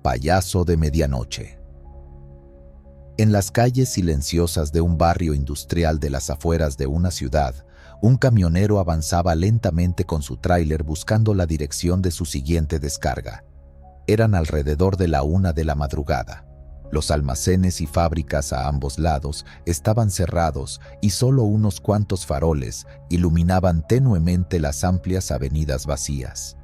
payaso de medianoche. En las calles silenciosas de un barrio industrial de las afueras de una ciudad, un camionero avanzaba lentamente con su tráiler buscando la dirección de su siguiente descarga. Eran alrededor de la 1 de la madrugada. Los almacenes y fábricas a ambos lados estaban cerrados y solo unos cuantos faroles iluminaban tenuemente las amplias avenidas vacías.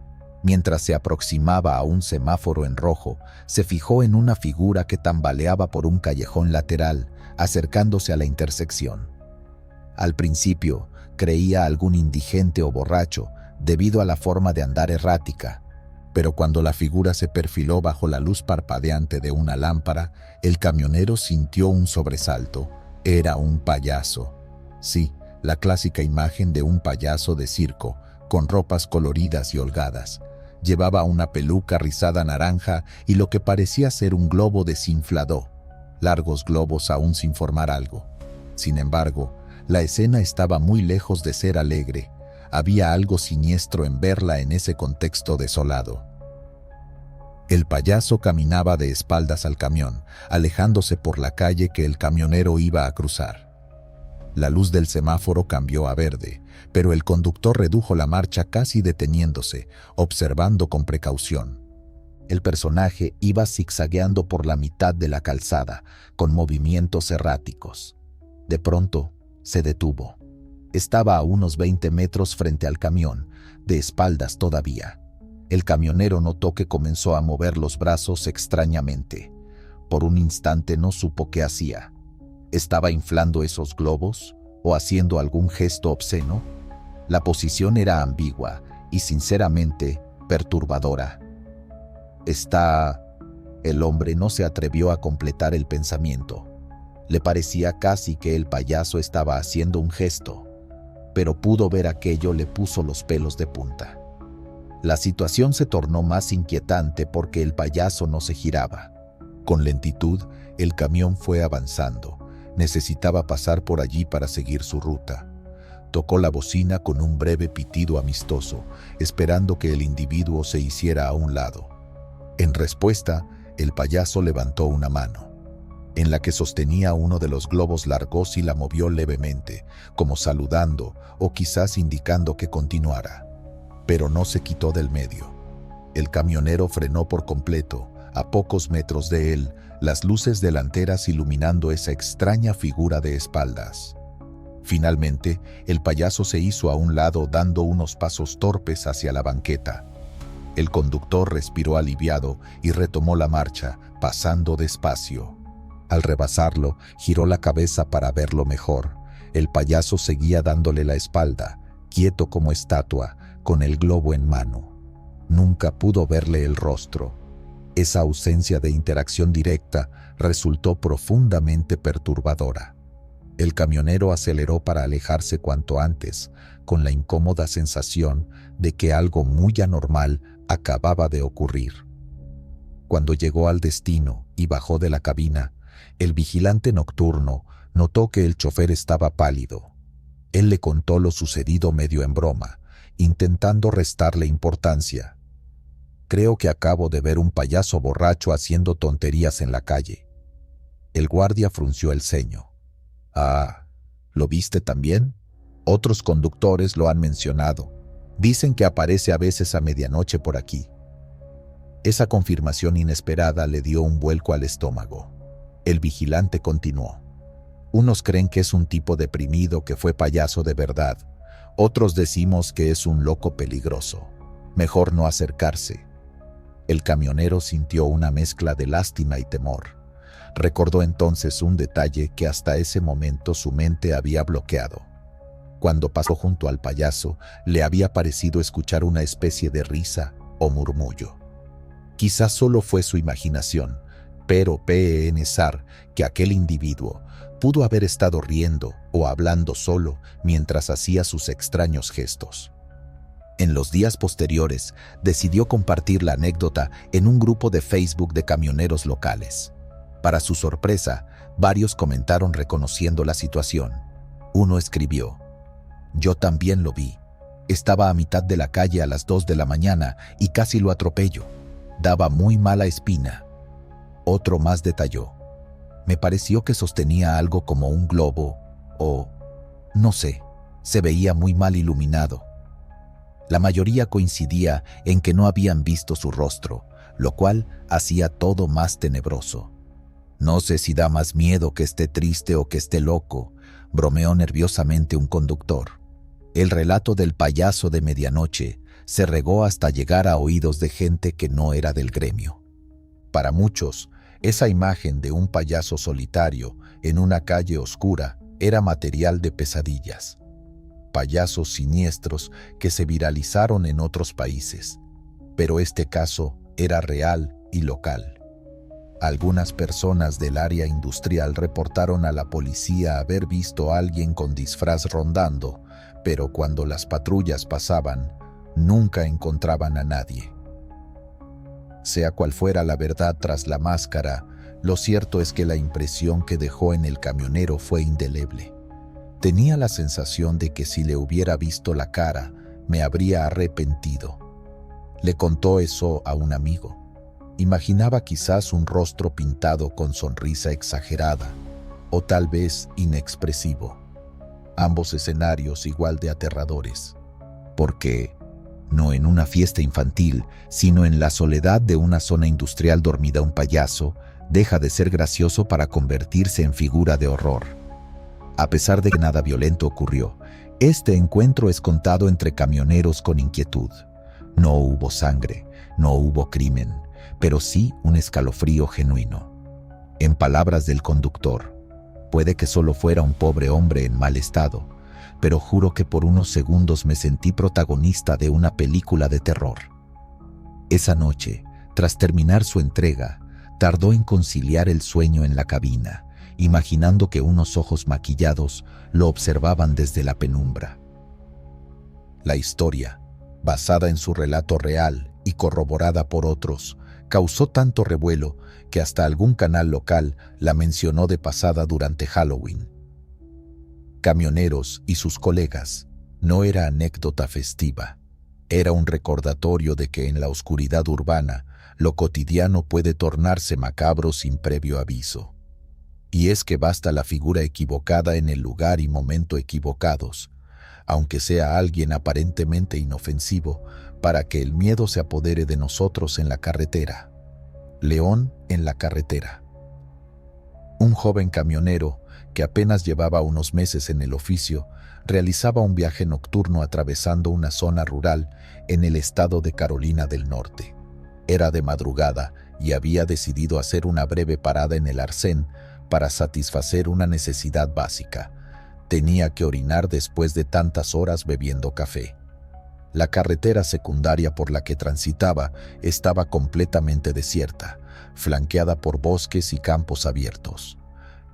Mientras se aproximaba a un semáforo en rojo, se fijó en una figura que tambaleaba por un callejón lateral, acercándose a la intersección. Al principio, creía algún indigente o borracho, debido a la forma de andar errática, pero cuando la figura se perfiló bajo la luz parpadeante de una lámpara, el camionero sintió un sobresalto. Era un payaso. Sí, la clásica imagen de un payaso de circo, con ropas coloridas y holgadas. Llevaba una peluca rizada naranja y lo que parecía ser un globo desinflado, largos globos aún sin formar algo. Sin embargo, la escena estaba muy lejos de ser alegre. Había algo siniestro en verla en ese contexto desolado. El payaso caminaba de espaldas al camión, alejándose por la calle que el camionero iba a cruzar. La luz del semáforo cambió a verde, pero el conductor redujo la marcha casi deteniéndose, observando con precaución. El personaje iba zigzagueando por la mitad de la calzada, con movimientos erráticos. De pronto, se detuvo. Estaba a unos 20 metros frente al camión, de espaldas todavía. El camionero notó que comenzó a mover los brazos extrañamente. Por un instante no supo qué hacía. ¿Estaba inflando esos globos o haciendo algún gesto obsceno? La posición era ambigua y sinceramente perturbadora. El hombre no se atrevió a completar el pensamiento. Le parecía casi que el payaso estaba haciendo un gesto, pero pudo ver aquello le puso los pelos de punta. La situación se tornó más inquietante porque el payaso no se giraba. Con lentitud, el camión fue avanzando. Necesitaba pasar por allí para seguir su ruta. Tocó la bocina con un breve pitido amistoso, esperando que el individuo se hiciera a un lado. En respuesta, el payaso levantó una mano, en la que sostenía uno de los globos largos y la movió levemente, como saludando o quizás indicando que continuara. Pero no se quitó del medio. El camionero frenó por completo, a pocos metros de él, las luces delanteras iluminando esa extraña figura de espaldas. Finalmente, el payaso se hizo a un lado dando unos pasos torpes hacia la banqueta. El conductor respiró aliviado y retomó la marcha, pasando despacio. Al rebasarlo, giró la cabeza para verlo mejor. El payaso seguía dándole la espalda, quieto como estatua, con el globo en mano. Nunca pudo verle el rostro. Esa ausencia de interacción directa resultó profundamente perturbadora. El camionero aceleró para alejarse cuanto antes, con la incómoda sensación de que algo muy anormal acababa de ocurrir. Cuando llegó al destino y bajó de la cabina, el vigilante nocturno notó que el chofer estaba pálido. Él le contó lo sucedido medio en broma, intentando restarle importancia. «Creo que acabo de ver un payaso borracho haciendo tonterías en la calle». El guardia frunció el ceño. «Ah, ¿lo viste también? Otros conductores lo han mencionado. Dicen que aparece a veces a medianoche por aquí». Esa confirmación inesperada le dio un vuelco al estómago. El vigilante continuó. «Unos creen que es un tipo deprimido que fue payaso de verdad. Otros decimos que es un loco peligroso. Mejor no acercarse». El camionero sintió una mezcla de lástima y temor. Recordó entonces un detalle que hasta ese momento su mente había bloqueado. Cuando pasó junto al payaso, le había parecido escuchar una especie de risa o murmullo. Quizás solo fue su imaginación, pero pensar que aquel individuo pudo haber estado riendo o hablando solo mientras hacía sus extraños gestos. En los días posteriores, decidió compartir la anécdota en un grupo de Facebook de camioneros locales. Para su sorpresa, varios comentaron reconociendo la situación. Uno escribió: «Yo también lo vi. Estaba a mitad de la calle a las 2 de la mañana y casi lo atropello. Daba muy mala espina. Otro más detalló: me pareció que sostenía algo como un globo o, no sé, se veía muy mal iluminado. La mayoría coincidía en que no habían visto su rostro, lo cual hacía todo más tenebroso. No sé si da más miedo que esté triste o que esté loco, bromeó nerviosamente un conductor. El relato del payaso de medianoche se regó hasta llegar a oídos de gente que no era del gremio. Para muchos, esa imagen de un payaso solitario en una calle oscura era material de pesadillas. Payasos siniestros que se viralizaron en otros países, pero este caso era real y local. Algunas personas del área industrial reportaron a la policía haber visto a alguien con disfraz rondando, pero cuando las patrullas pasaban, nunca encontraban a nadie. Sea cual fuera la verdad tras la máscara, lo cierto es que la impresión que dejó en el camionero fue indeleble. Tenía la sensación de que si le hubiera visto la cara, me habría arrepentido. Le contó eso a un amigo. Imaginaba quizás un rostro pintado con sonrisa exagerada, o tal vez inexpresivo. Ambos escenarios igual de aterradores. Porque, no en una fiesta infantil, sino en la soledad de una zona industrial dormida un payaso, deja de ser gracioso para convertirse en figura de horror. A pesar de que nada violento ocurrió, este encuentro es contado entre camioneros con inquietud. No hubo sangre, no hubo crimen, pero sí un escalofrío genuino. En palabras del conductor, puede que solo fuera un pobre hombre en mal estado, pero juro que por unos segundos me sentí protagonista de una película de terror. Esa noche, tras terminar su entrega, tardó en conciliar el sueño en la cabina, imaginando que unos ojos maquillados lo observaban desde la penumbra. La historia, basada en su relato real y corroborada por otros, causó tanto revuelo que hasta algún canal local la mencionó de pasada durante Halloween. Camioneros y sus colegas, no era anécdota festiva, era un recordatorio de que en la oscuridad urbana lo cotidiano puede tornarse macabro sin previo aviso. Y es que basta la figura equivocada en el lugar y momento equivocados, aunque sea alguien aparentemente inofensivo, para que el miedo se apodere de nosotros en la carretera. León en la carretera. Un joven camionero, que apenas llevaba unos meses en el oficio, realizaba un viaje nocturno atravesando una zona rural en el estado de Carolina del Norte. Era de madrugada y había decidido hacer una breve parada en el arcén para satisfacer una necesidad básica. Tenía que orinar después de tantas horas bebiendo café. La carretera secundaria por la que transitaba estaba completamente desierta, flanqueada por bosques y campos abiertos.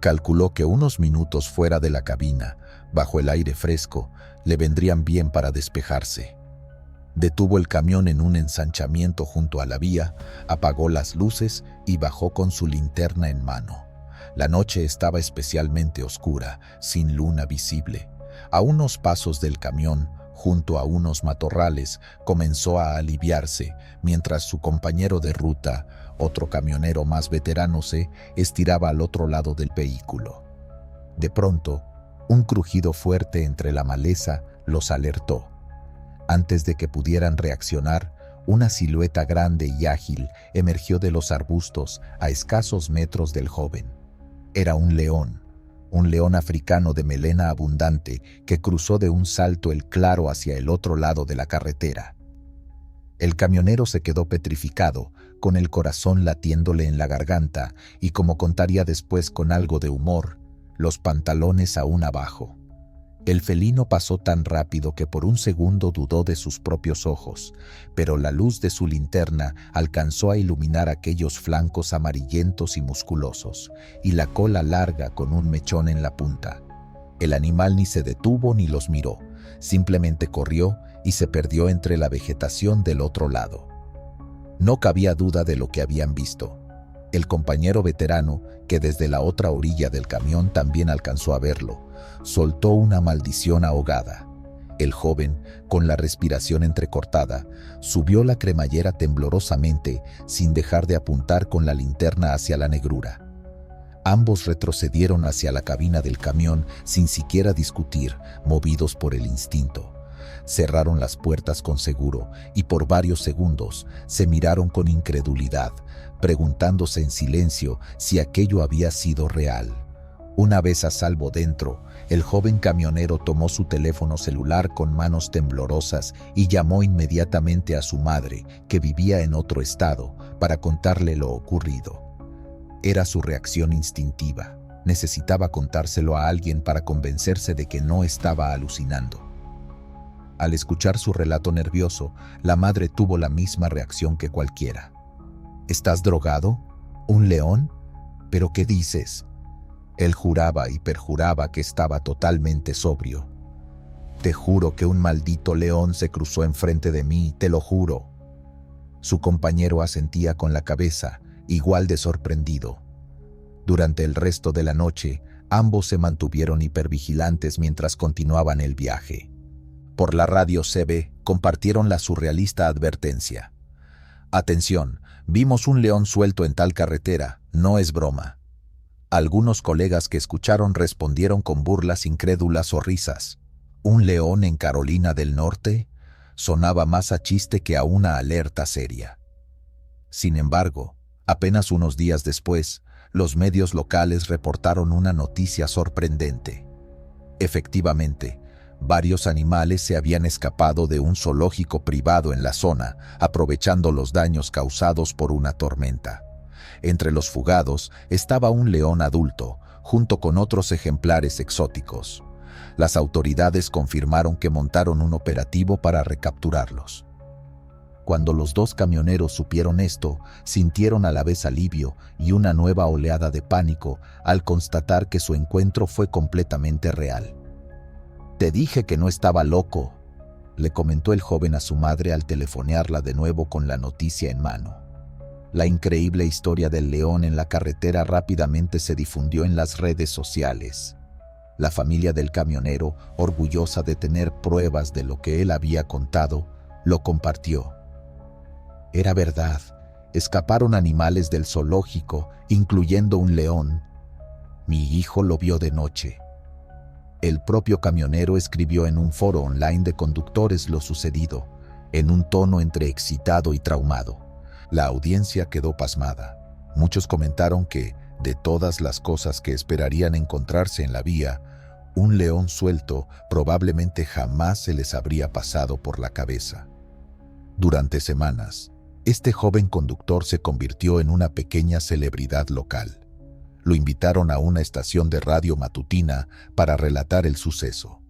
Calculó que unos minutos fuera de la cabina, bajo el aire fresco, le vendrían bien para despejarse. Detuvo el camión en un ensanchamiento junto a la vía, apagó las luces y bajó con su linterna en mano. La noche estaba especialmente oscura, sin luna visible. A unos pasos del camión, junto a unos matorrales, comenzó a aliviarse, mientras su compañero de ruta, otro camionero más veterano, se estiraba al otro lado del vehículo. De pronto, un crujido fuerte entre la maleza los alertó. Antes de que pudieran reaccionar, una silueta grande y ágil emergió de los arbustos a escasos metros del joven. Era un león africano de melena abundante que cruzó de un salto el claro hacia el otro lado de la carretera. El camionero se quedó petrificado, con el corazón latiéndole en la garganta y, como contaría después con algo de humor, los pantalones aún abajo. El felino pasó tan rápido que por un segundo dudó de sus propios ojos, pero la luz de su linterna alcanzó a iluminar aquellos flancos amarillentos y musculosos, y la cola larga con un mechón en la punta. El animal ni se detuvo ni los miró, simplemente corrió y se perdió entre la vegetación del otro lado. No cabía duda de lo que habían visto. El compañero veterano, que desde la otra orilla del camión también alcanzó a verlo, soltó una maldición ahogada. El joven, con la respiración entrecortada, subió la cremallera temblorosamente sin dejar de apuntar con la linterna hacia la negrura. Ambos retrocedieron hacia la cabina del camión sin siquiera discutir, movidos por el instinto. Cerraron las puertas con seguro y por varios segundos se miraron con incredulidad, preguntándose en silencio si aquello había sido real. Una vez a salvo dentro, el joven camionero tomó su teléfono celular con manos temblorosas y llamó inmediatamente a su madre, que vivía en otro estado, para contarle lo ocurrido. Era su reacción instintiva. Necesitaba contárselo a alguien para convencerse de que no estaba alucinando. Al escuchar su relato nervioso, la madre tuvo la misma reacción que cualquiera. ¿Estás drogado? ¿Un león? ¿Pero qué dices? Él juraba y perjuraba que estaba totalmente sobrio. Te juro que un maldito león se cruzó enfrente de mí, te lo juro. Su compañero asentía con la cabeza, igual de sorprendido. Durante el resto de la noche, ambos se mantuvieron hipervigilantes mientras continuaban el viaje. Por la radio CB compartieron la surrealista advertencia. Atención, vimos un león suelto en tal carretera, no es broma. Algunos colegas que escucharon respondieron con burlas incrédulas o risas. ¿Un león en Carolina del Norte? Sonaba más a chiste que a una alerta seria. Sin embargo, apenas unos días después, los medios locales reportaron una noticia sorprendente. Efectivamente, varios animales se habían escapado de un zoológico privado en la zona, aprovechando los daños causados por una tormenta. Entre los fugados estaba un león adulto, junto con otros ejemplares exóticos. Las autoridades confirmaron que montaron un operativo para recapturarlos. Cuando los dos camioneros supieron esto, sintieron a la vez alivio y una nueva oleada de pánico al constatar que su encuentro fue completamente real. «Te dije que no estaba loco», le comentó el joven a su madre al telefonearla de nuevo con la noticia en mano. La increíble historia del león en la carretera rápidamente se difundió en las redes sociales. La familia del camionero, orgullosa de tener pruebas de lo que él había contado, lo compartió. Era verdad, escaparon animales del zoológico, incluyendo un león. Mi hijo lo vio de noche. El propio camionero escribió en un foro online de conductores lo sucedido, en un tono entre excitado y traumado. La audiencia quedó pasmada. Muchos comentaron que, de todas las cosas que esperarían encontrarse en la vía, un león suelto probablemente jamás se les habría pasado por la cabeza. Durante semanas, este joven conductor se convirtió en una pequeña celebridad local. Lo invitaron a una estación de radio matutina para relatar el suceso.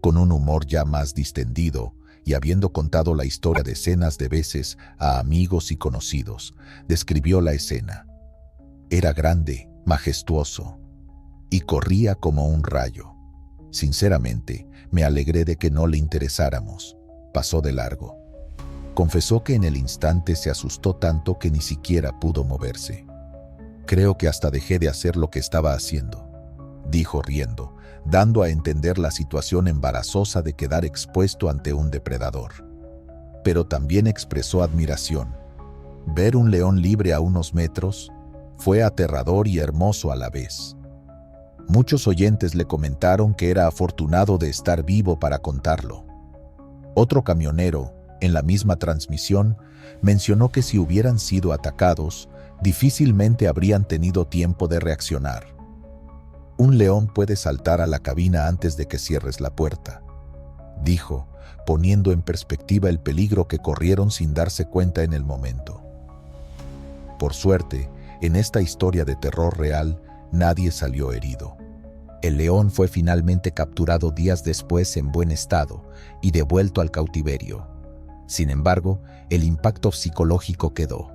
Con un humor ya más distendido, y habiendo contado la historia decenas de veces a amigos y conocidos, describió la escena. Era grande, majestuoso, y corría como un rayo. Sinceramente, me alegré de que no le interesáramos. Pasó de largo. Confesó que en el instante se asustó tanto que ni siquiera pudo moverse. Creo que hasta dejé de hacer lo que estaba haciendo, dijo riendo, dando a entender la situación embarazosa de quedar expuesto ante un depredador. Pero también expresó admiración. Ver un león libre a unos metros fue aterrador y hermoso a la vez. Muchos oyentes le comentaron que era afortunado de estar vivo para contarlo. Otro camionero, en la misma transmisión, mencionó que si hubieran sido atacados, difícilmente habrían tenido tiempo de reaccionar. Un león puede saltar a la cabina antes de que cierres la puerta, dijo, poniendo en perspectiva el peligro que corrieron sin darse cuenta en el momento. Por suerte, en esta historia de terror real, nadie salió herido. El león fue finalmente capturado días después en buen estado y devuelto al cautiverio. Sin embargo, el impacto psicológico quedó.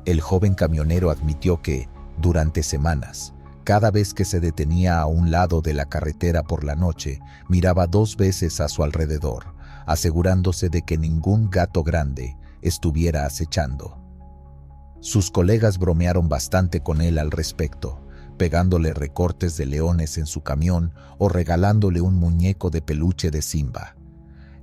El joven camionero admitió que, durante semanas, cada vez que se detenía a un lado de la carretera por la noche, miraba 2 veces a su alrededor, asegurándose de que ningún gato grande estuviera acechando. Sus colegas bromearon bastante con él al respecto, pegándole recortes de leones en su camión o regalándole un muñeco de peluche de Simba.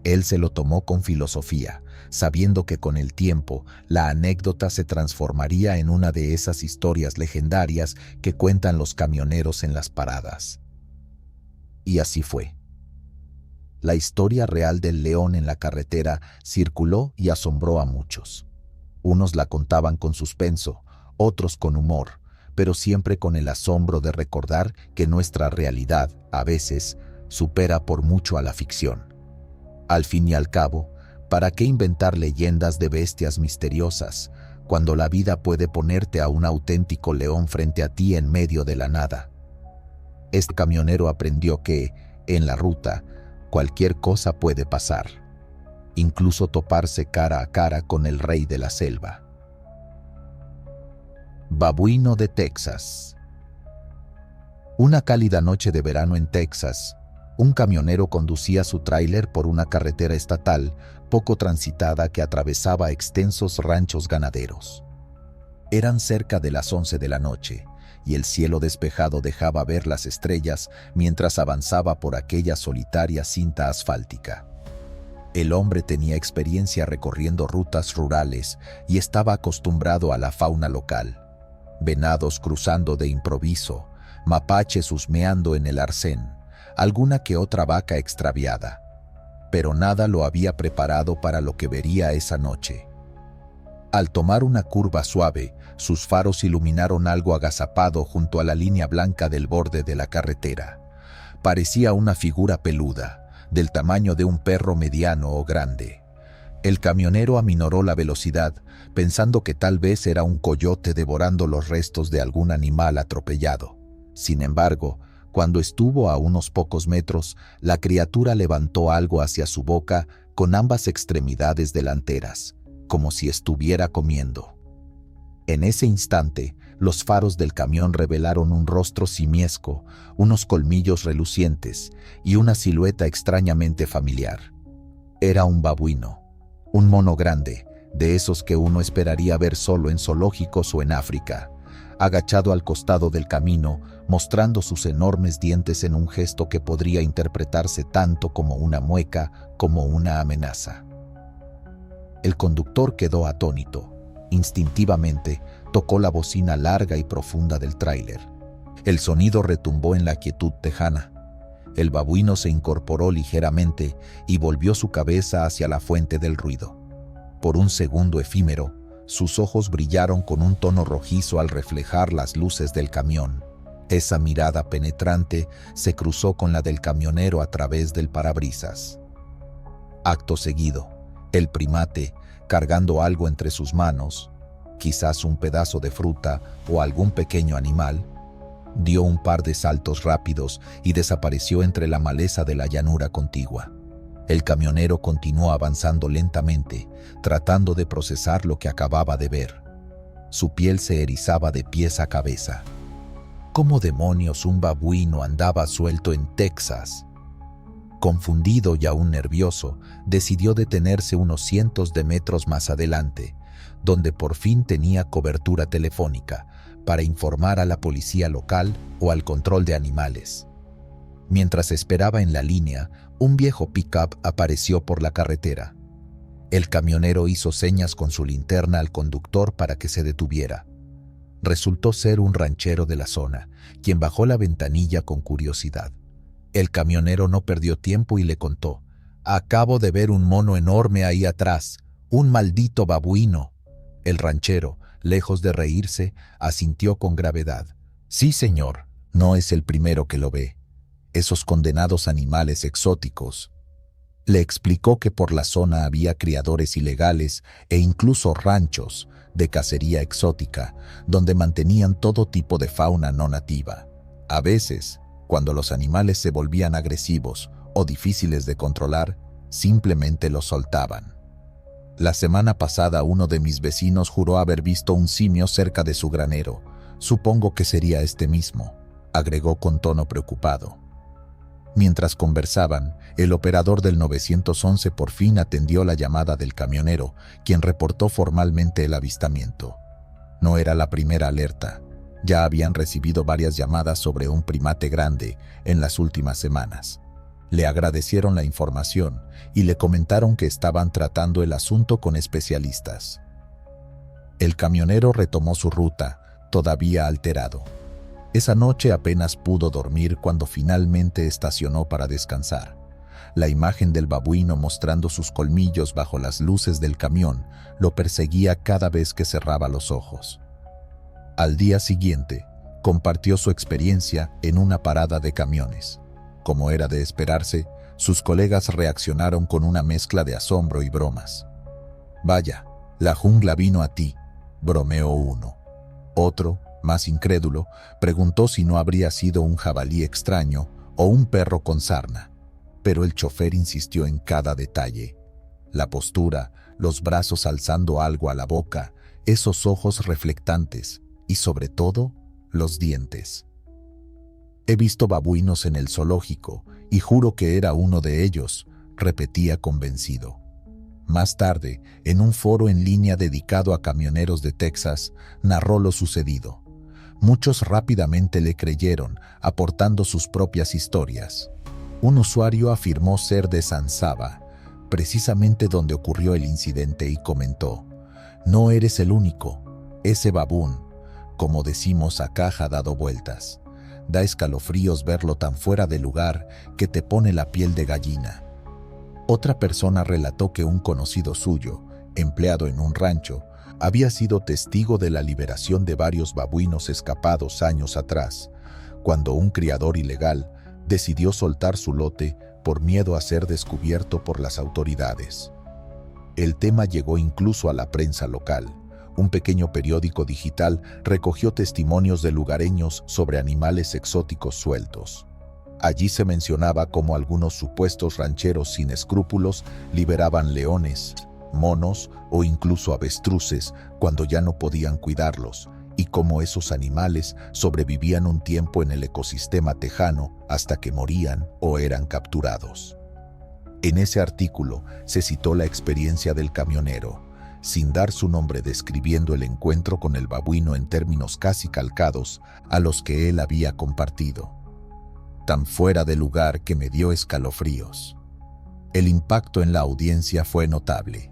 Él se lo tomó con filosofía, sabiendo que con el tiempo la anécdota se transformaría en una de esas historias legendarias que cuentan los camioneros en las paradas. Y así fue. La historia real del león en la carretera circuló y asombró a muchos. Unos la contaban con suspenso, otros con humor, pero siempre con el asombro de recordar que nuestra realidad, a veces, supera por mucho a la ficción. Al fin y al cabo, ¿para qué inventar leyendas de bestias misteriosas, cuando la vida puede ponerte a un auténtico león frente a ti en medio de la nada? Este camionero aprendió que, en la ruta, cualquier cosa puede pasar, incluso toparse cara a cara con el rey de la selva. Babuino de Texas. Una cálida noche de verano en Texas, un camionero conducía su tráiler por una carretera estatal poco transitada que atravesaba extensos ranchos ganaderos. Eran cerca de las 11 de la noche, y el cielo despejado dejaba ver las estrellas mientras avanzaba por aquella solitaria cinta asfáltica. El hombre tenía experiencia recorriendo rutas rurales y estaba acostumbrado a la fauna local. Venados cruzando de improviso, mapaches husmeando en el arcén, alguna que otra vaca extraviada. Pero nada lo había preparado para lo que vería esa noche. Al tomar una curva suave, sus faros iluminaron algo agazapado junto a la línea blanca del borde de la carretera. Parecía una figura peluda, del tamaño de un perro mediano o grande. El camionero aminoró la velocidad, pensando que tal vez era un coyote devorando los restos de algún animal atropellado. Sin embargo, cuando estuvo a unos pocos metros, la criatura levantó algo hacia su boca con ambas extremidades delanteras, como si estuviera comiendo. En ese instante, los faros del camión revelaron un rostro simiesco, unos colmillos relucientes y una silueta extrañamente familiar. Era un babuino, un mono grande, de esos que uno esperaría ver solo en zoológicos o en África, agachado al costado del camino, mostrando sus enormes dientes en un gesto que podría interpretarse tanto como una mueca como una amenaza. El conductor quedó atónito. Instintivamente, tocó la bocina larga y profunda del tráiler. El sonido retumbó en la quietud tejana. El babuino se incorporó ligeramente y volvió su cabeza hacia la fuente del ruido. Por un segundo efímero, sus ojos brillaron con un tono rojizo al reflejar las luces del camión. Esa mirada penetrante se cruzó con la del camionero a través del parabrisas. Acto seguido, el primate, cargando algo entre sus manos, quizás un pedazo de fruta o algún pequeño animal, dio un par de saltos rápidos y desapareció entre la maleza de la llanura contigua. El camionero continuó avanzando lentamente, tratando de procesar lo que acababa de ver. Su piel se erizaba de pies a cabeza. ¿Cómo demonios un babuino andaba suelto en Texas? Confundido y aún nervioso, decidió detenerse unos cientos de metros más adelante, donde por fin tenía cobertura telefónica, para informar a la policía local o al control de animales. Mientras esperaba en la línea, un viejo pick-up apareció por la carretera. El camionero hizo señas con su linterna al conductor para que se detuviera. Resultó ser un ranchero de la zona, quien bajó la ventanilla con curiosidad. El camionero no perdió tiempo y le contó: «Acabo de ver un mono enorme ahí atrás, un maldito babuino». El ranchero, lejos de reírse, asintió con gravedad. «Sí, señor, no es el primero que lo ve. Esos condenados animales exóticos». Le explicó que por la zona había criadores ilegales e incluso ranchos de cacería exótica, donde mantenían todo tipo de fauna no nativa. A veces, cuando los animales se volvían agresivos o difíciles de controlar, simplemente los soltaban. La semana pasada uno de mis vecinos juró haber visto un simio cerca de su granero. Supongo que sería este mismo, agregó con tono preocupado. Mientras conversaban, el operador del 911 por fin atendió la llamada del camionero, quien reportó formalmente el avistamiento. No era la primera alerta. Ya habían recibido varias llamadas sobre un primate grande en las últimas semanas. Le agradecieron la información y le comentaron que estaban tratando el asunto con especialistas. El camionero retomó su ruta, todavía alterado. Esa noche apenas pudo dormir cuando finalmente estacionó para descansar. La imagen del babuino mostrando sus colmillos bajo las luces del camión lo perseguía cada vez que cerraba los ojos. Al día siguiente, compartió su experiencia en una parada de camiones. Como era de esperarse, sus colegas reaccionaron con una mezcla de asombro y bromas. «Vaya, la jungla vino a ti», bromeó uno. Otro, más incrédulo, preguntó si no habría sido un jabalí extraño o un perro con sarna. Pero el chofer insistió en cada detalle. La postura, los brazos alzando algo a la boca, esos ojos reflectantes y, sobre todo, los dientes. «He visto babuinos en el zoológico y juro que era uno de ellos», repetía convencido. Más tarde, en un foro en línea dedicado a camioneros de Texas, narró lo sucedido. Muchos rápidamente le creyeron, aportando sus propias historias. Un usuario afirmó ser de San Saba, precisamente donde ocurrió el incidente, y comentó: «No eres el único. Ese babún, como decimos acá, ha dado vueltas. Da escalofríos verlo tan fuera de lugar que te pone la piel de gallina». Otra persona relató que un conocido suyo, empleado en un rancho, había sido testigo de la liberación de varios babuinos escapados años atrás, cuando un criador ilegal decidió soltar su lote por miedo a ser descubierto por las autoridades. El tema llegó incluso a la prensa local. Un pequeño periódico digital recogió testimonios de lugareños sobre animales exóticos sueltos. Allí se mencionaba cómo algunos supuestos rancheros sin escrúpulos liberaban leones, monos o incluso avestruces cuando ya no podían cuidarlos, y cómo esos animales sobrevivían un tiempo en el ecosistema tejano hasta que morían o eran capturados. En ese artículo se citó la experiencia del camionero, sin dar su nombre, describiendo el encuentro con el babuino en términos casi calcados a los que él había compartido. Tan fuera de lugar que me dio escalofríos. El impacto en la audiencia fue notable.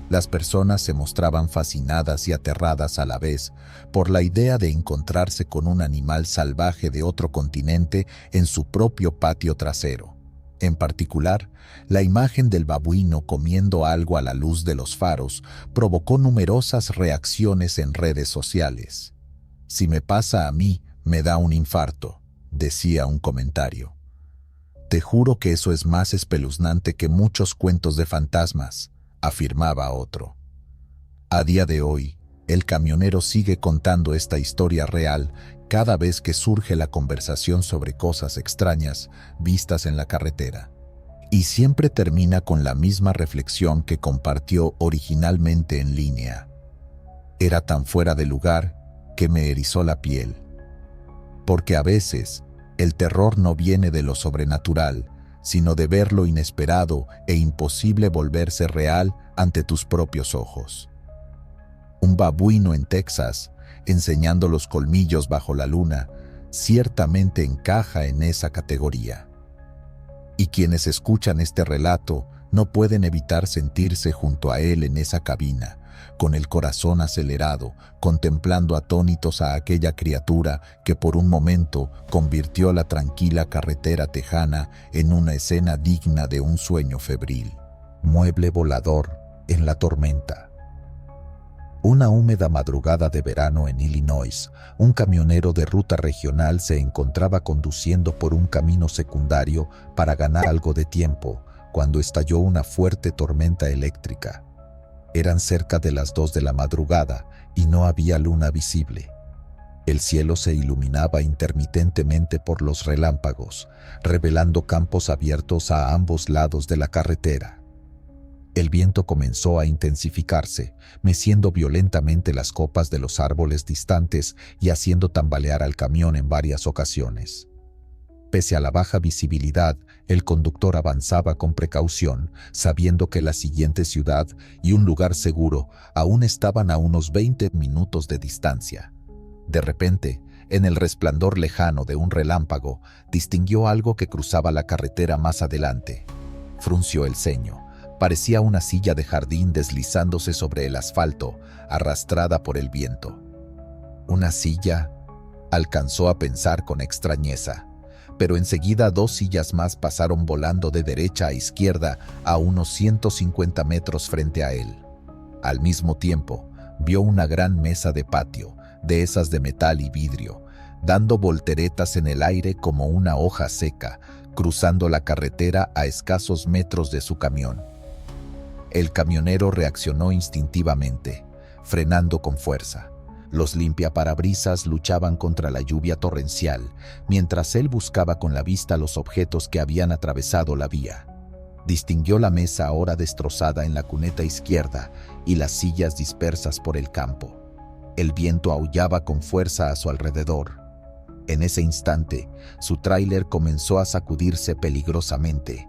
Las personas se mostraban fascinadas y aterradas a la vez por la idea de encontrarse con un animal salvaje de otro continente en su propio patio trasero. En particular, la imagen del babuino comiendo algo a la luz de los faros provocó numerosas reacciones en redes sociales. «Si me pasa a mí, me da un infarto», decía un comentario. «Te juro que eso es más espeluznante que muchos cuentos de fantasmas», afirmaba otro. A día de hoy, el camionero sigue contando esta historia real cada vez que surge la conversación sobre cosas extrañas vistas en la carretera. Y siempre termina con la misma reflexión que compartió originalmente en línea. «Era tan fuera de lugar que me erizó la piel». Porque a veces, el terror no viene de lo sobrenatural, sino de ver lo inesperado e imposible volverse real ante tus propios ojos. Un babuino en Texas, enseñando los colmillos bajo la luna, ciertamente encaja en esa categoría. Y quienes escuchan este relato no pueden evitar sentirse junto a él en esa cabina, con el corazón acelerado, contemplando atónitos a aquella criatura que por un momento convirtió la tranquila carretera tejana en una escena digna de un sueño febril. Mueble volador en la tormenta. Una húmeda madrugada de verano en Illinois, un camionero de ruta regional se encontraba conduciendo por un camino secundario para ganar algo de tiempo, cuando estalló una fuerte tormenta eléctrica. Eran cerca de las 2 de la madrugada y no había luna visible. El cielo se iluminaba intermitentemente por los relámpagos, revelando campos abiertos a ambos lados de la carretera. El viento comenzó a intensificarse, meciendo violentamente las copas de los árboles distantes y haciendo tambalear al camión en varias ocasiones. Pese a la baja visibilidad, el conductor avanzaba con precaución, sabiendo que la siguiente ciudad y un lugar seguro aún estaban a unos 20 minutos de distancia. De repente, En el resplandor lejano de un relámpago, distinguió algo que cruzaba la carretera más adelante. Frunció el ceño. Parecía una silla de jardín deslizándose sobre el asfalto, arrastrada por el viento. ¿Una silla? Alcanzó a pensar con extrañeza, pero enseguida 2 sillas más pasaron volando de derecha a izquierda a unos 150 metros frente a él. Al mismo tiempo, vio una gran mesa de patio, de esas de metal y vidrio, dando volteretas en el aire como una hoja seca, cruzando la carretera a escasos metros de su camión. El camionero reaccionó instintivamente, frenando con fuerza. Los limpiaparabrisas luchaban contra la lluvia torrencial, mientras él buscaba con la vista los objetos que habían atravesado la vía. Distinguió la mesa ahora destrozada en la cuneta izquierda y las sillas dispersas por el campo. El viento aullaba con fuerza a su alrededor. En ese instante, su tráiler comenzó a sacudirse peligrosamente.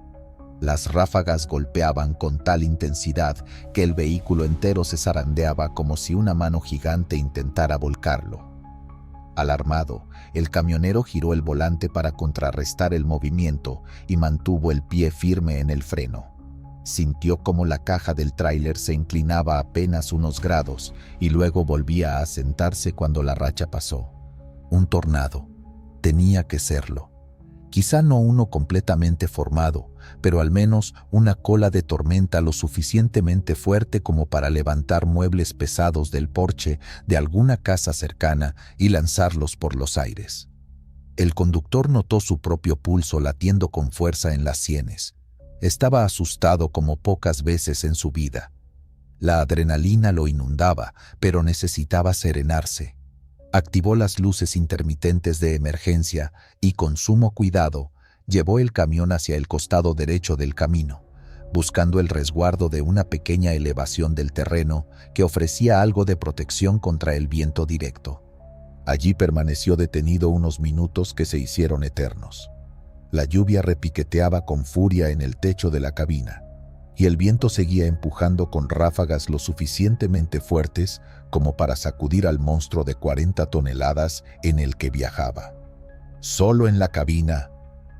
Las ráfagas golpeaban con tal intensidad que el vehículo entero se zarandeaba como si una mano gigante intentara volcarlo. Alarmado, el camionero giró el volante para contrarrestar el movimiento y mantuvo el pie firme en el freno. Sintió como la caja del tráiler se inclinaba apenas unos grados y luego volvía a asentarse cuando la racha pasó. Un tornado. Tenía que serlo. Quizá no uno completamente formado, pero al menos una cola de tormenta lo suficientemente fuerte como para levantar muebles pesados del porche de alguna casa cercana y lanzarlos por los aires. El conductor notó su propio pulso latiendo con fuerza en las sienes. Estaba asustado como pocas veces en su vida. La adrenalina lo inundaba, pero necesitaba serenarse. Activó las luces intermitentes de emergencia y, con sumo cuidado, llevó el camión hacia el costado derecho del camino, buscando el resguardo de una pequeña elevación del terreno que ofrecía algo de protección contra el viento directo. Allí permaneció detenido unos minutos que se hicieron eternos. La lluvia repiqueteaba con furia en el techo de la cabina, y el viento seguía empujando con ráfagas lo suficientemente fuertes como para sacudir al monstruo de 40 toneladas en el que viajaba. Solo en la cabina,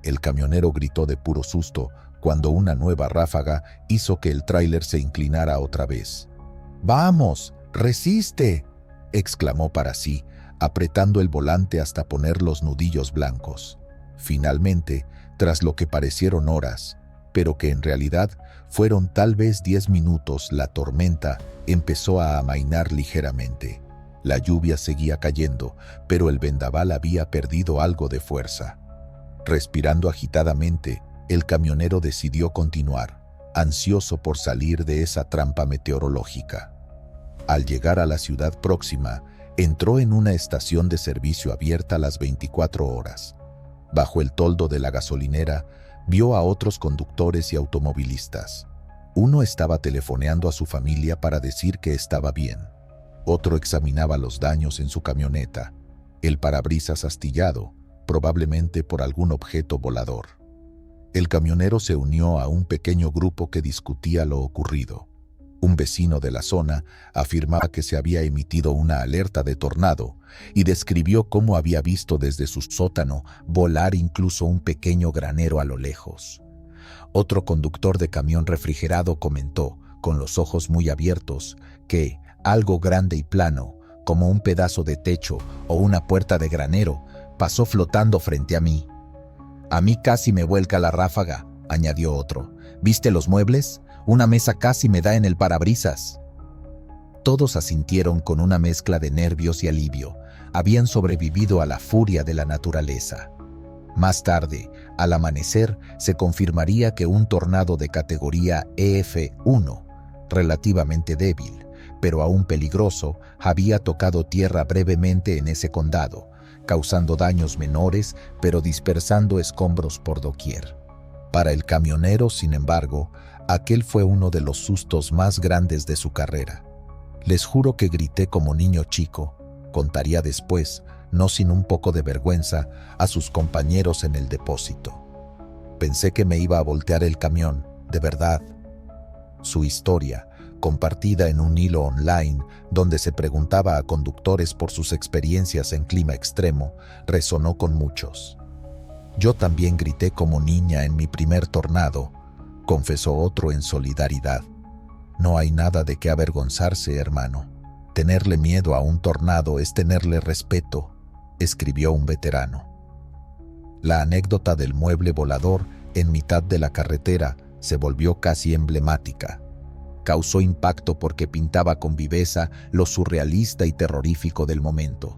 el camionero gritó de puro susto cuando una nueva ráfaga hizo que el tráiler se inclinara otra vez. «¡Vamos! ¡Resiste!», exclamó para sí, apretando el volante hasta poner los nudillos blancos. Finalmente, tras lo que parecieron horas, pero que en realidad fueron tal vez 10 minutos, la tormenta empezó a amainar ligeramente. La lluvia seguía cayendo, pero el vendaval había perdido algo de fuerza. Respirando agitadamente, el camionero decidió continuar, ansioso por salir de esa trampa meteorológica. Al llegar a la ciudad próxima, entró en una estación de servicio abierta las 24 horas. Bajo el toldo de la gasolinera, vio a otros conductores y automovilistas. Uno estaba telefoneando a su familia para decir que estaba bien. Otro examinaba los daños en su camioneta, el parabrisas astillado, probablemente por algún objeto volador. El camionero se unió a un pequeño grupo que discutía lo ocurrido. Un vecino de la zona afirmaba que se había emitido una alerta de tornado y describió cómo había visto desde su sótano volar incluso un pequeño granero a lo lejos. Otro conductor de camión refrigerado comentó, con los ojos muy abiertos, que algo grande y plano, como un pedazo de techo o una puerta de granero, pasó flotando frente a mí. «A mí casi me vuelca la ráfaga», añadió otro. «¿Viste los muebles? Una mesa casi me da en el parabrisas». Todos asintieron con una mezcla de nervios y alivio. Habían sobrevivido a la furia de la naturaleza. Más tarde, al amanecer, se confirmaría que un tornado de categoría EF1, relativamente débil, pero aún peligroso, había tocado tierra brevemente en ese condado, causando daños menores, pero dispersando escombros por doquier. Para el camionero, sin embargo, aquel fue uno de los sustos más grandes de su carrera. «Les juro que grité como niño chico», contaría después, no sin un poco de vergüenza, a sus compañeros en el depósito. «Pensé que me iba a voltear el camión, de verdad». Su historia, compartida en un hilo online donde se preguntaba a conductores por sus experiencias en clima extremo, resonó con muchos. «Yo también grité como niña en mi primer tornado», confesó otro en solidaridad. «No hay nada de qué avergonzarse, hermano. Tenerle miedo a un tornado es tenerle respeto», escribió un veterano. La anécdota del mueble volador en mitad de la carretera se volvió casi emblemática. Causó impacto porque pintaba con viveza lo surrealista y terrorífico del momento.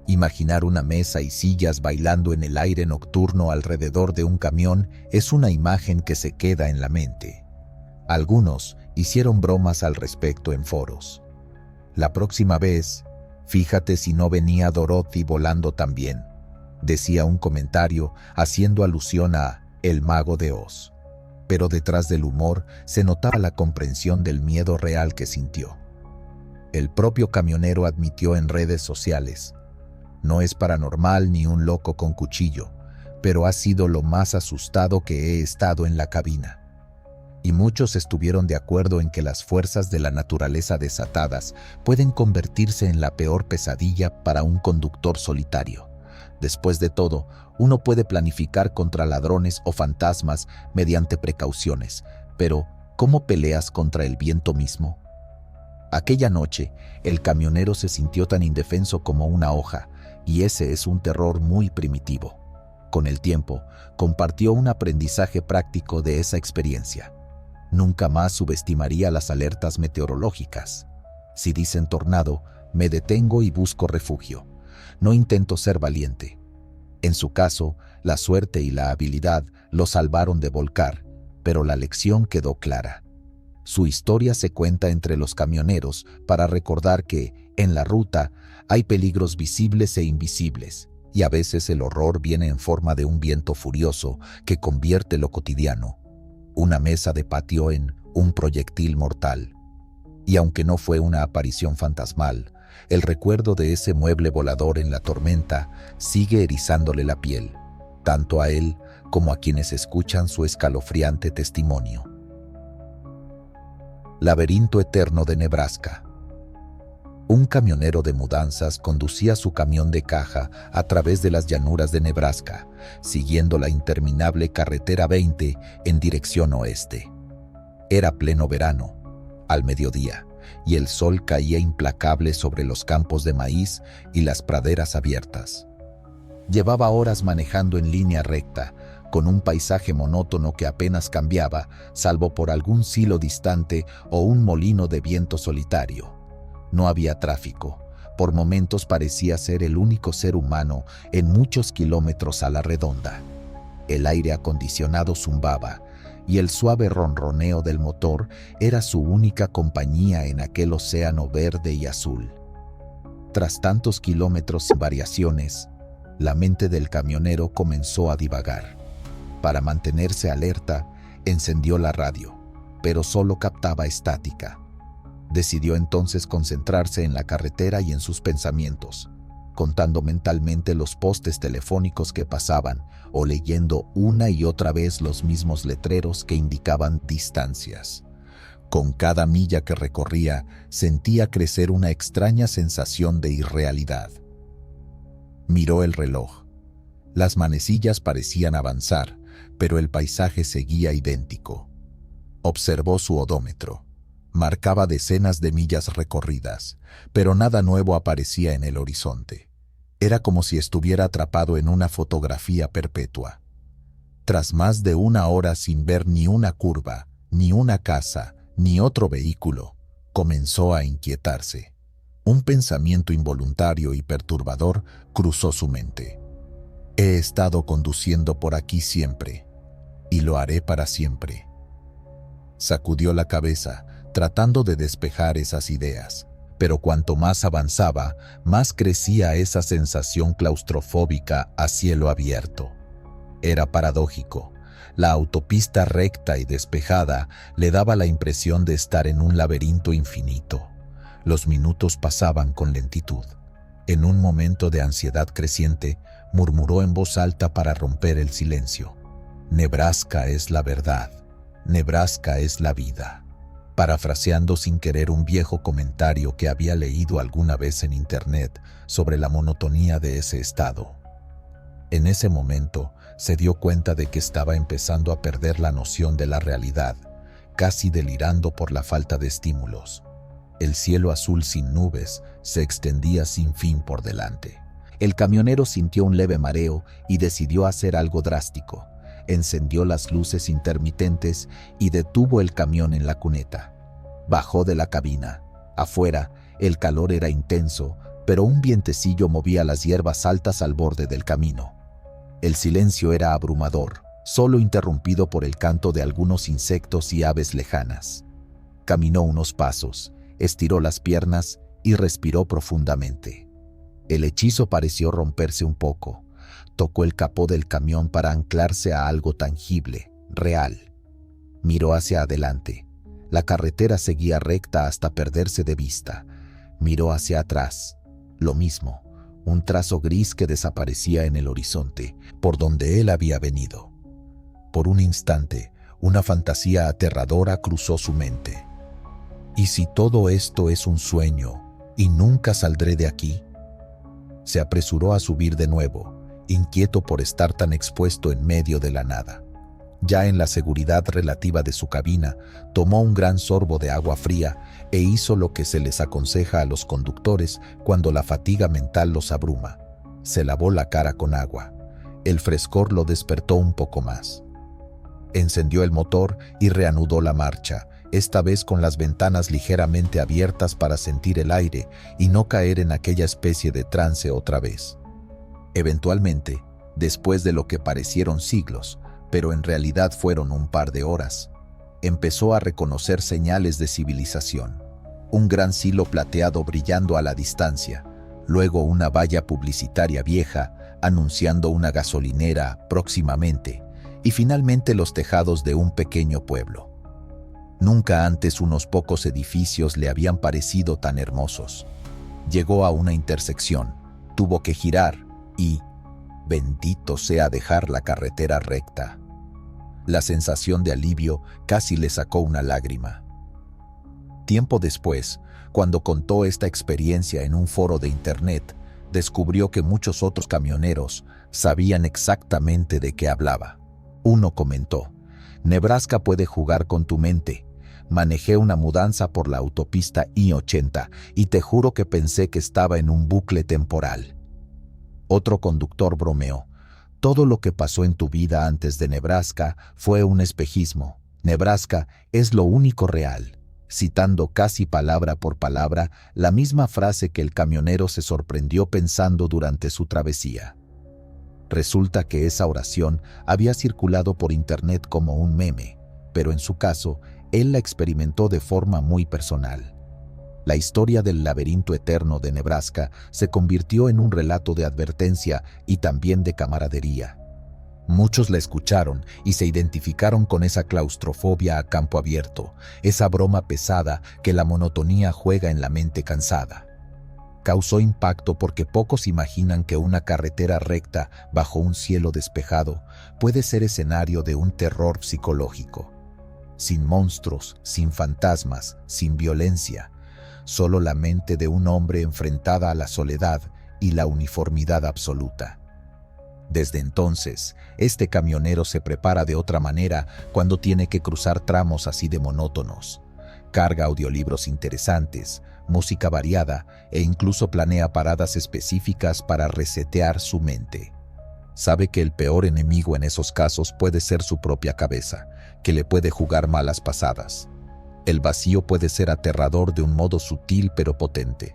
Imaginar una mesa y sillas bailando en el aire nocturno alrededor de un camión es una imagen que se queda en la mente. Algunos hicieron bromas al respecto en foros. «La próxima vez, fíjate si no venía Dorothy volando también», decía un comentario haciendo alusión a El Mago de Oz. Pero detrás del humor se notaba la comprensión del miedo real que sintió. El propio camionero admitió en redes sociales: «No es paranormal ni un loco con cuchillo, pero ha sido lo más asustado que he estado en la cabina». Y muchos estuvieron de acuerdo en que las fuerzas de la naturaleza desatadas pueden convertirse en la peor pesadilla para un conductor solitario. Después de todo, uno puede planificar contra ladrones o fantasmas mediante precauciones, pero ¿cómo peleas contra el viento mismo? Aquella noche, el camionero se sintió tan indefenso como una hoja, y ese es un terror muy primitivo. Con el tiempo, compartió un aprendizaje práctico de esa experiencia. Nunca más subestimaría las alertas meteorológicas. Si dicen tornado, me detengo y busco refugio. No intento ser valiente. En su caso, la suerte y la habilidad lo salvaron de volcar, pero la lección quedó clara. Su historia se cuenta entre los camioneros para recordar que, en la ruta, hay peligros visibles e invisibles, y a veces el horror viene en forma de un viento furioso que convierte lo cotidiano, una mesa de patio, en un proyectil mortal. Y aunque no fue una aparición fantasmal, el recuerdo de ese mueble volador en la tormenta sigue erizándole la piel, tanto a él como a quienes escuchan su escalofriante testimonio. Laberinto eterno de Nebraska. Un camionero de mudanzas conducía su camión de caja a través de las llanuras de Nebraska, siguiendo la interminable carretera 20 en dirección oeste. Era pleno verano, al mediodía, y el sol caía implacable sobre los campos de maíz y las praderas abiertas. Llevaba horas manejando en línea recta, con un paisaje monótono que apenas cambiaba, salvo por algún silo distante o un molino de viento solitario. No había tráfico. Por momentos parecía ser el único ser humano en muchos kilómetros a la redonda. El aire acondicionado zumbaba, y el suave ronroneo del motor era su única compañía en aquel océano verde y azul. Tras tantos kilómetros sin variaciones, la mente del camionero comenzó a divagar. Para mantenerse alerta, encendió la radio, pero solo captaba estática. Decidió entonces concentrarse en la carretera y en sus pensamientos, contando mentalmente los postes telefónicos que pasaban o leyendo una y otra vez los mismos letreros que indicaban distancias. Con cada milla que recorría, sentía crecer una extraña sensación de irrealidad. Miró el reloj. Las manecillas parecían avanzar, pero el paisaje seguía idéntico. Observó su odómetro. Marcaba decenas de millas recorridas, pero nada nuevo aparecía en el horizonte. Era como si estuviera atrapado en una fotografía perpetua. Tras más de una hora sin ver ni una curva, ni una casa, ni otro vehículo, comenzó a inquietarse. Un pensamiento involuntario y perturbador cruzó su mente. He estado conduciendo por aquí siempre, y lo haré para siempre. Sacudió la cabeza, tratando de despejar esas ideas, pero cuanto más avanzaba, más crecía esa sensación claustrofóbica a cielo abierto. Era paradójico. La autopista recta y despejada le daba la impresión de estar en un laberinto infinito. Los minutos pasaban con lentitud. En un momento de ansiedad creciente, murmuró en voz alta para romper el silencio: Nebraska es la verdad. Nebraska es la vida. parafraseando sin querer un viejo comentario que había leído alguna vez en internet sobre la monotonía de ese estado. En ese momento se dio cuenta de que estaba empezando a perder la noción de la realidad, casi delirando por la falta de estímulos. El cielo azul sin nubes se extendía sin fin por delante. El camionero sintió un leve mareo y decidió hacer algo drástico. Encendió las luces intermitentes y detuvo el camión en la cuneta. Bajó de la cabina. Afuera, el calor era intenso, pero un vientecillo movía las hierbas altas al borde del camino. El silencio era abrumador, solo interrumpido por el canto de algunos insectos y aves lejanas. Caminó unos pasos, estiró las piernas y respiró profundamente. El hechizo pareció romperse un poco. Tocó el capó del camión para anclarse a algo tangible, real. Miró hacia adelante. La carretera seguía recta hasta perderse de vista. Miró hacia atrás. Lo mismo, un trazo gris que desaparecía en el horizonte, por donde él había venido. Por un instante, una fantasía aterradora cruzó su mente. ¿Y si todo esto es un sueño y nunca saldré de aquí? Se apresuró a subir de nuevo, inquieto por estar tan expuesto en medio de la nada. Ya en la seguridad relativa de su cabina, tomó un gran sorbo de agua fría e hizo lo que se les aconseja a los conductores cuando la fatiga mental los abruma. Se lavó la cara con agua. El frescor lo despertó un poco más. Encendió el motor y reanudó la marcha, esta vez con las ventanas ligeramente abiertas para sentir el aire y no caer en aquella especie de trance otra vez. Eventualmente, después de lo que parecieron siglos, pero en realidad fueron un par de horas, empezó a reconocer señales de civilización. Un gran silo plateado brillando a la distancia, luego una valla publicitaria vieja anunciando una gasolinera próximamente, y finalmente los tejados de un pequeño pueblo. Nunca antes unos pocos edificios le habían parecido tan hermosos. Llegó a una intersección, tuvo que girar y, bendito sea, dejar la carretera recta. La sensación de alivio casi le sacó una lágrima. Tiempo después, cuando contó esta experiencia en un foro de internet, descubrió que muchos otros camioneros sabían exactamente de qué hablaba. Uno comentó: Nebraska puede jugar con tu mente. Manejé una mudanza por la autopista I-80 y te juro que pensé que estaba en un bucle temporal. Otro conductor bromeó: todo lo que pasó en tu vida antes de Nebraska fue un espejismo. Nebraska es lo único real, citando casi palabra por palabra la misma frase que el camionero se sorprendió pensando durante su travesía. Resulta que esa oración había circulado por internet como un meme, pero en su caso, él la experimentó de forma muy personal. La historia del laberinto eterno de Nebraska se convirtió en un relato de advertencia y también de camaradería. Muchos la escucharon y se identificaron con esa claustrofobia a campo abierto, esa broma pesada que la monotonía juega en la mente cansada. Causó impacto porque pocos imaginan que una carretera recta bajo un cielo despejado puede ser escenario de un terror psicológico. Sin monstruos, sin fantasmas, sin violencia, solo la mente de un hombre enfrentada a la soledad y la uniformidad absoluta. Desde entonces, este camionero se prepara de otra manera cuando tiene que cruzar tramos así de monótonos. Carga audiolibros interesantes, música variada e incluso planea paradas específicas para resetear su mente. Sabe que el peor enemigo en esos casos puede ser su propia cabeza, que le puede jugar malas pasadas. El vacío puede ser aterrador de un modo sutil pero potente.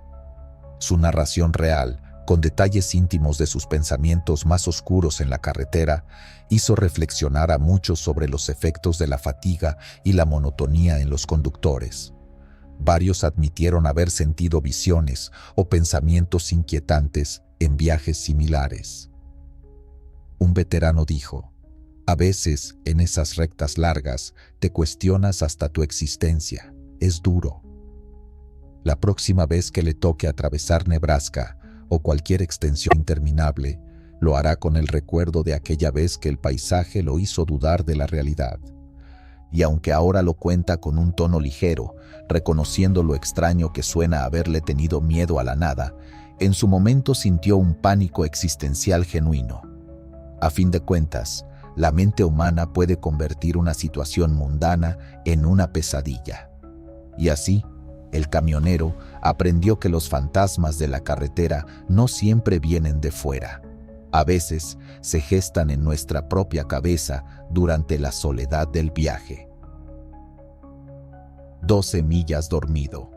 Su narración real, con detalles íntimos de sus pensamientos más oscuros en la carretera, hizo reflexionar a muchos sobre los efectos de la fatiga y la monotonía en los conductores. Varios admitieron haber sentido visiones o pensamientos inquietantes en viajes similares. Un veterano dijo: a veces, en esas rectas largas, te cuestionas hasta tu existencia. Es duro. La próxima vez que le toque atravesar Nebraska o cualquier extensión interminable, lo hará con el recuerdo de aquella vez que el paisaje lo hizo dudar de la realidad. y aunque ahora lo cuenta con un tono ligero, reconociendo lo extraño que suena haberle tenido miedo a la nada, en su momento sintió un pánico existencial genuino. A fin de cuentas, la mente humana puede convertir una situación mundana en una pesadilla. Y así, el camionero aprendió que los fantasmas de la carretera no siempre vienen de fuera. A veces se gestan en nuestra propia cabeza durante la soledad del viaje. 12 millas dormido.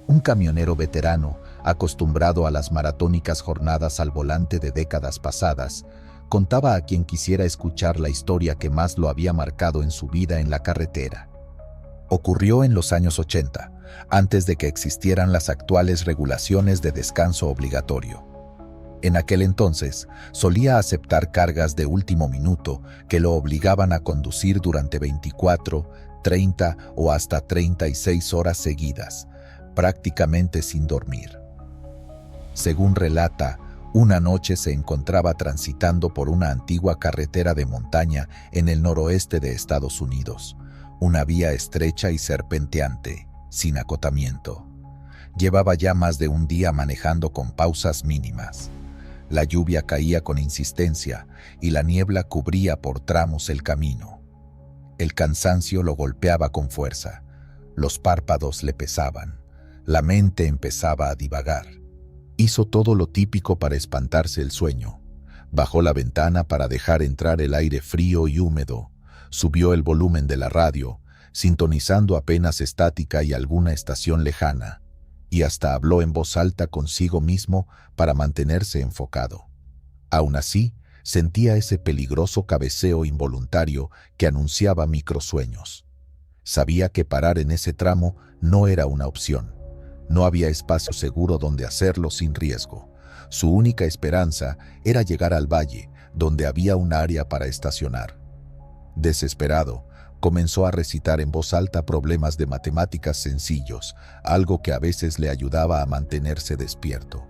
Un camionero veterano, acostumbrado a las maratónicas jornadas al volante de décadas pasadas, contaba a quien quisiera escuchar la historia que más lo había marcado en su vida en la carretera. Ocurrió en los años 80, antes de que existieran las actuales regulaciones de descanso obligatorio. En aquel entonces, solía aceptar cargas de último minuto que lo obligaban a conducir durante 24, 30 o hasta 36 horas seguidas, prácticamente sin dormir. Según relata, una noche se encontraba transitando por una antigua carretera de montaña en el noroeste de Estados Unidos, una vía estrecha y serpenteante, sin acotamiento. Llevaba ya más de un día manejando con pausas mínimas. La lluvia caía con insistencia y la niebla cubría por tramos el camino. El cansancio lo golpeaba con fuerza, los párpados le pesaban, la mente empezaba a divagar. Hizo todo lo típico para espantarse el sueño. Bajó la ventana para dejar entrar el aire frío y húmedo, subió el volumen de la radio, sintonizando apenas estática y alguna estación lejana, y hasta habló en voz alta consigo mismo para mantenerse enfocado. Aún así, sentía ese peligroso cabeceo involuntario que anunciaba microsueños. Sabía que parar en ese tramo no era una opción. No había espacio seguro donde hacerlo sin riesgo. Su única esperanza era llegar al valle, donde había un área para estacionar. Desesperado, comenzó a recitar en voz alta problemas de matemáticas sencillos, algo que a veces le ayudaba a mantenerse despierto.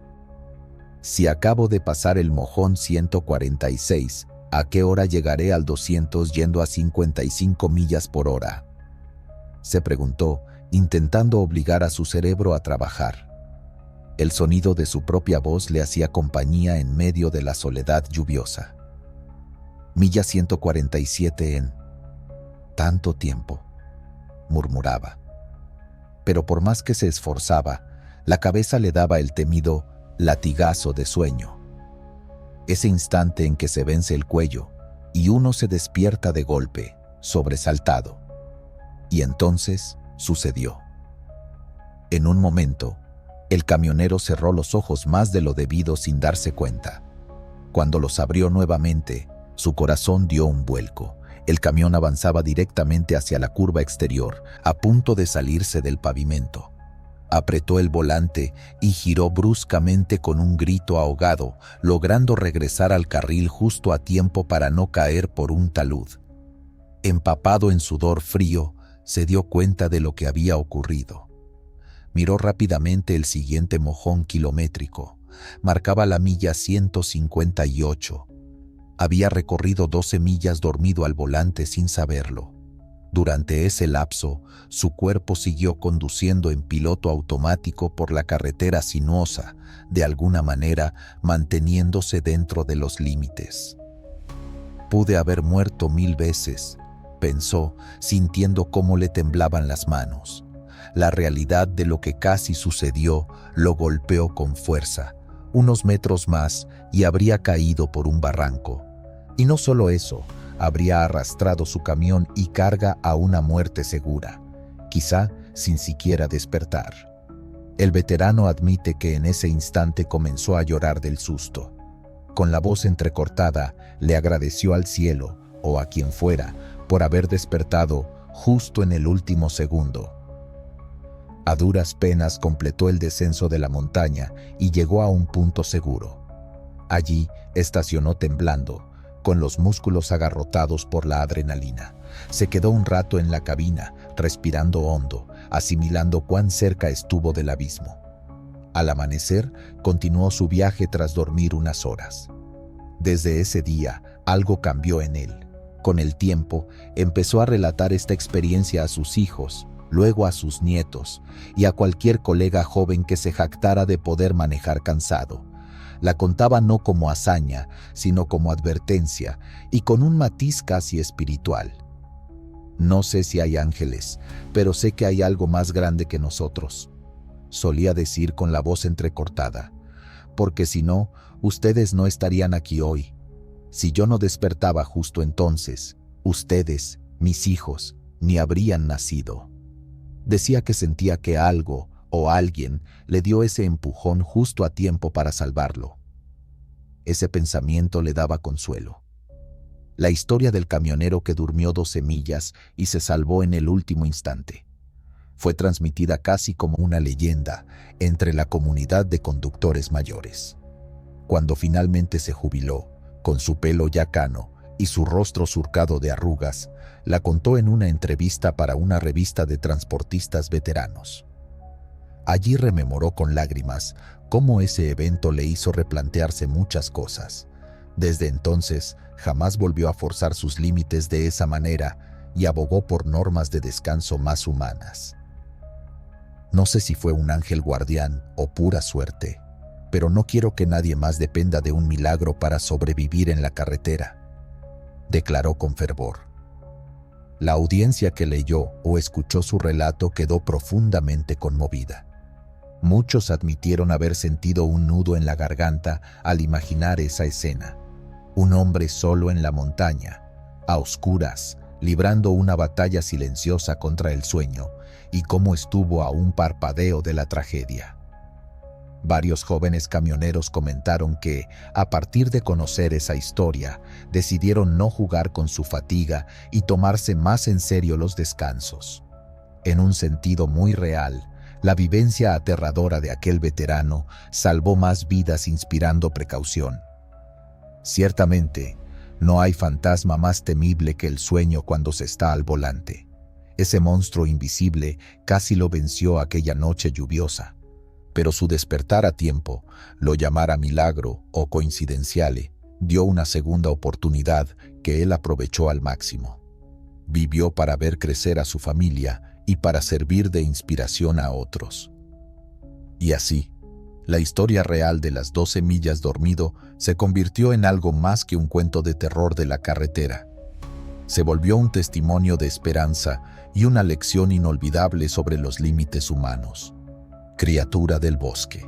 Si acabo de pasar el mojón 146, ¿a qué hora llegaré al 200 yendo a 55 millas por hora? Se preguntó, intentando obligar a su cerebro a trabajar. El sonido de su propia voz le hacía compañía en medio de la soledad lluviosa. Milla 147 en tanto tiempo, murmuraba. Pero por más que se esforzaba, la cabeza le daba el temido latigazo de sueño. Ese instante en que se vence el cuello y uno se despierta de golpe, sobresaltado. Y entonces sucedió. En un momento, el camionero cerró los ojos más de lo debido sin darse cuenta. Cuando los abrió nuevamente, su corazón dio un vuelco. El camión avanzaba directamente hacia la curva exterior, a punto de salirse del pavimento. Apretó el volante y giró bruscamente con un grito ahogado, logrando regresar al carril justo a tiempo para no caer por un talud. Empapado en sudor frío, se dio cuenta de lo que había ocurrido. Miró rápidamente el siguiente mojón kilométrico. Marcaba la milla 158. Había recorrido 12 millas dormido al volante sin saberlo. Durante ese lapso, su cuerpo siguió conduciendo en piloto automático por la carretera sinuosa, de alguna manera manteniéndose dentro de los límites. Pude haber muerto 1000 veces, pensó, sintiendo cómo le temblaban las manos. La realidad de lo que casi sucedió lo golpeó con fuerza. Unos metros más y habría caído por un barranco. Y no solo eso, habría arrastrado su camión y carga a una muerte segura, quizá sin siquiera despertar. El veterano admite que en ese instante comenzó a llorar del susto. Con la voz entrecortada, le agradeció al cielo, o a quien fuera, por haber despertado justo en el último segundo. A duras penas completó el descenso de la montaña y llegó a un punto seguro. Allí estacionó temblando, con los músculos agarrotados por la adrenalina. Se quedó un rato en la cabina, respirando hondo, asimilando cuán cerca estuvo del abismo. Al amanecer, continuó su viaje tras dormir unas horas. Desde ese día, algo cambió en él. Con el tiempo, empezó a relatar esta experiencia a sus hijos, luego a sus nietos y a cualquier colega joven que se jactara de poder manejar cansado. La contaba no como hazaña, sino como advertencia y con un matiz casi espiritual. No sé si hay ángeles, pero sé que hay algo más grande que nosotros, solía decir con la voz entrecortada, porque si no, ustedes no estarían aquí hoy. Si yo no despertaba justo entonces, ustedes, mis hijos, ni habrían nacido. Decía que sentía que algo o alguien le dio ese empujón justo a tiempo para salvarlo. Ese pensamiento le daba consuelo. La historia del camionero que durmió 12 millas y se salvó en el último instante. Fue transmitida casi como una leyenda entre la comunidad de conductores mayores. Cuando finalmente se jubiló, con su pelo ya cano y su rostro surcado de arrugas, la contó en una entrevista para una revista de transportistas veteranos. Allí rememoró con lágrimas cómo ese evento le hizo replantearse muchas cosas. Desde entonces, jamás volvió a forzar sus límites de esa manera y abogó por normas de descanso más humanas. No sé si fue un ángel guardián o pura suerte, pero no quiero que nadie más dependa de un milagro para sobrevivir en la carretera, declaró con fervor. La audiencia que leyó o escuchó su relato quedó profundamente conmovida. Muchos admitieron haber sentido un nudo en la garganta al imaginar esa escena. Un hombre solo en la montaña, a oscuras, librando una batalla silenciosa contra el sueño, y cómo estuvo a un parpadeo de la tragedia. Varios jóvenes camioneros comentaron que, a partir de conocer esa historia, decidieron no jugar con su fatiga y tomarse más en serio los descansos. En un sentido muy real, la vivencia aterradora de aquel veterano salvó más vidas inspirando precaución. Ciertamente, no hay fantasma más temible que el sueño cuando se está al volante. Ese monstruo invisible casi lo venció aquella noche lluviosa. Pero su despertar a tiempo, lo llamara milagro o coincidenciale, dio una segunda oportunidad que él aprovechó al máximo. Vivió para ver crecer a su familia y para servir de inspiración a otros. Y así, la historia real de las 12 millas dormido se convirtió en algo más que un cuento de terror de la carretera. Se volvió un testimonio de esperanza y una lección inolvidable sobre los límites humanos. Criatura del bosque.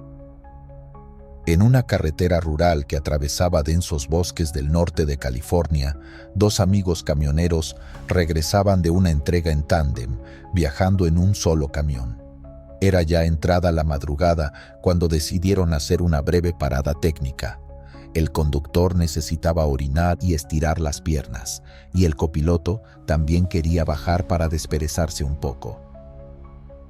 En una carretera rural que atravesaba densos bosques del norte de California, dos amigos camioneros regresaban de una entrega en tándem, viajando en un solo camión. Era ya entrada la madrugada cuando decidieron hacer una breve parada técnica. El conductor necesitaba orinar y estirar las piernas, y el copiloto también quería bajar para desperezarse un poco.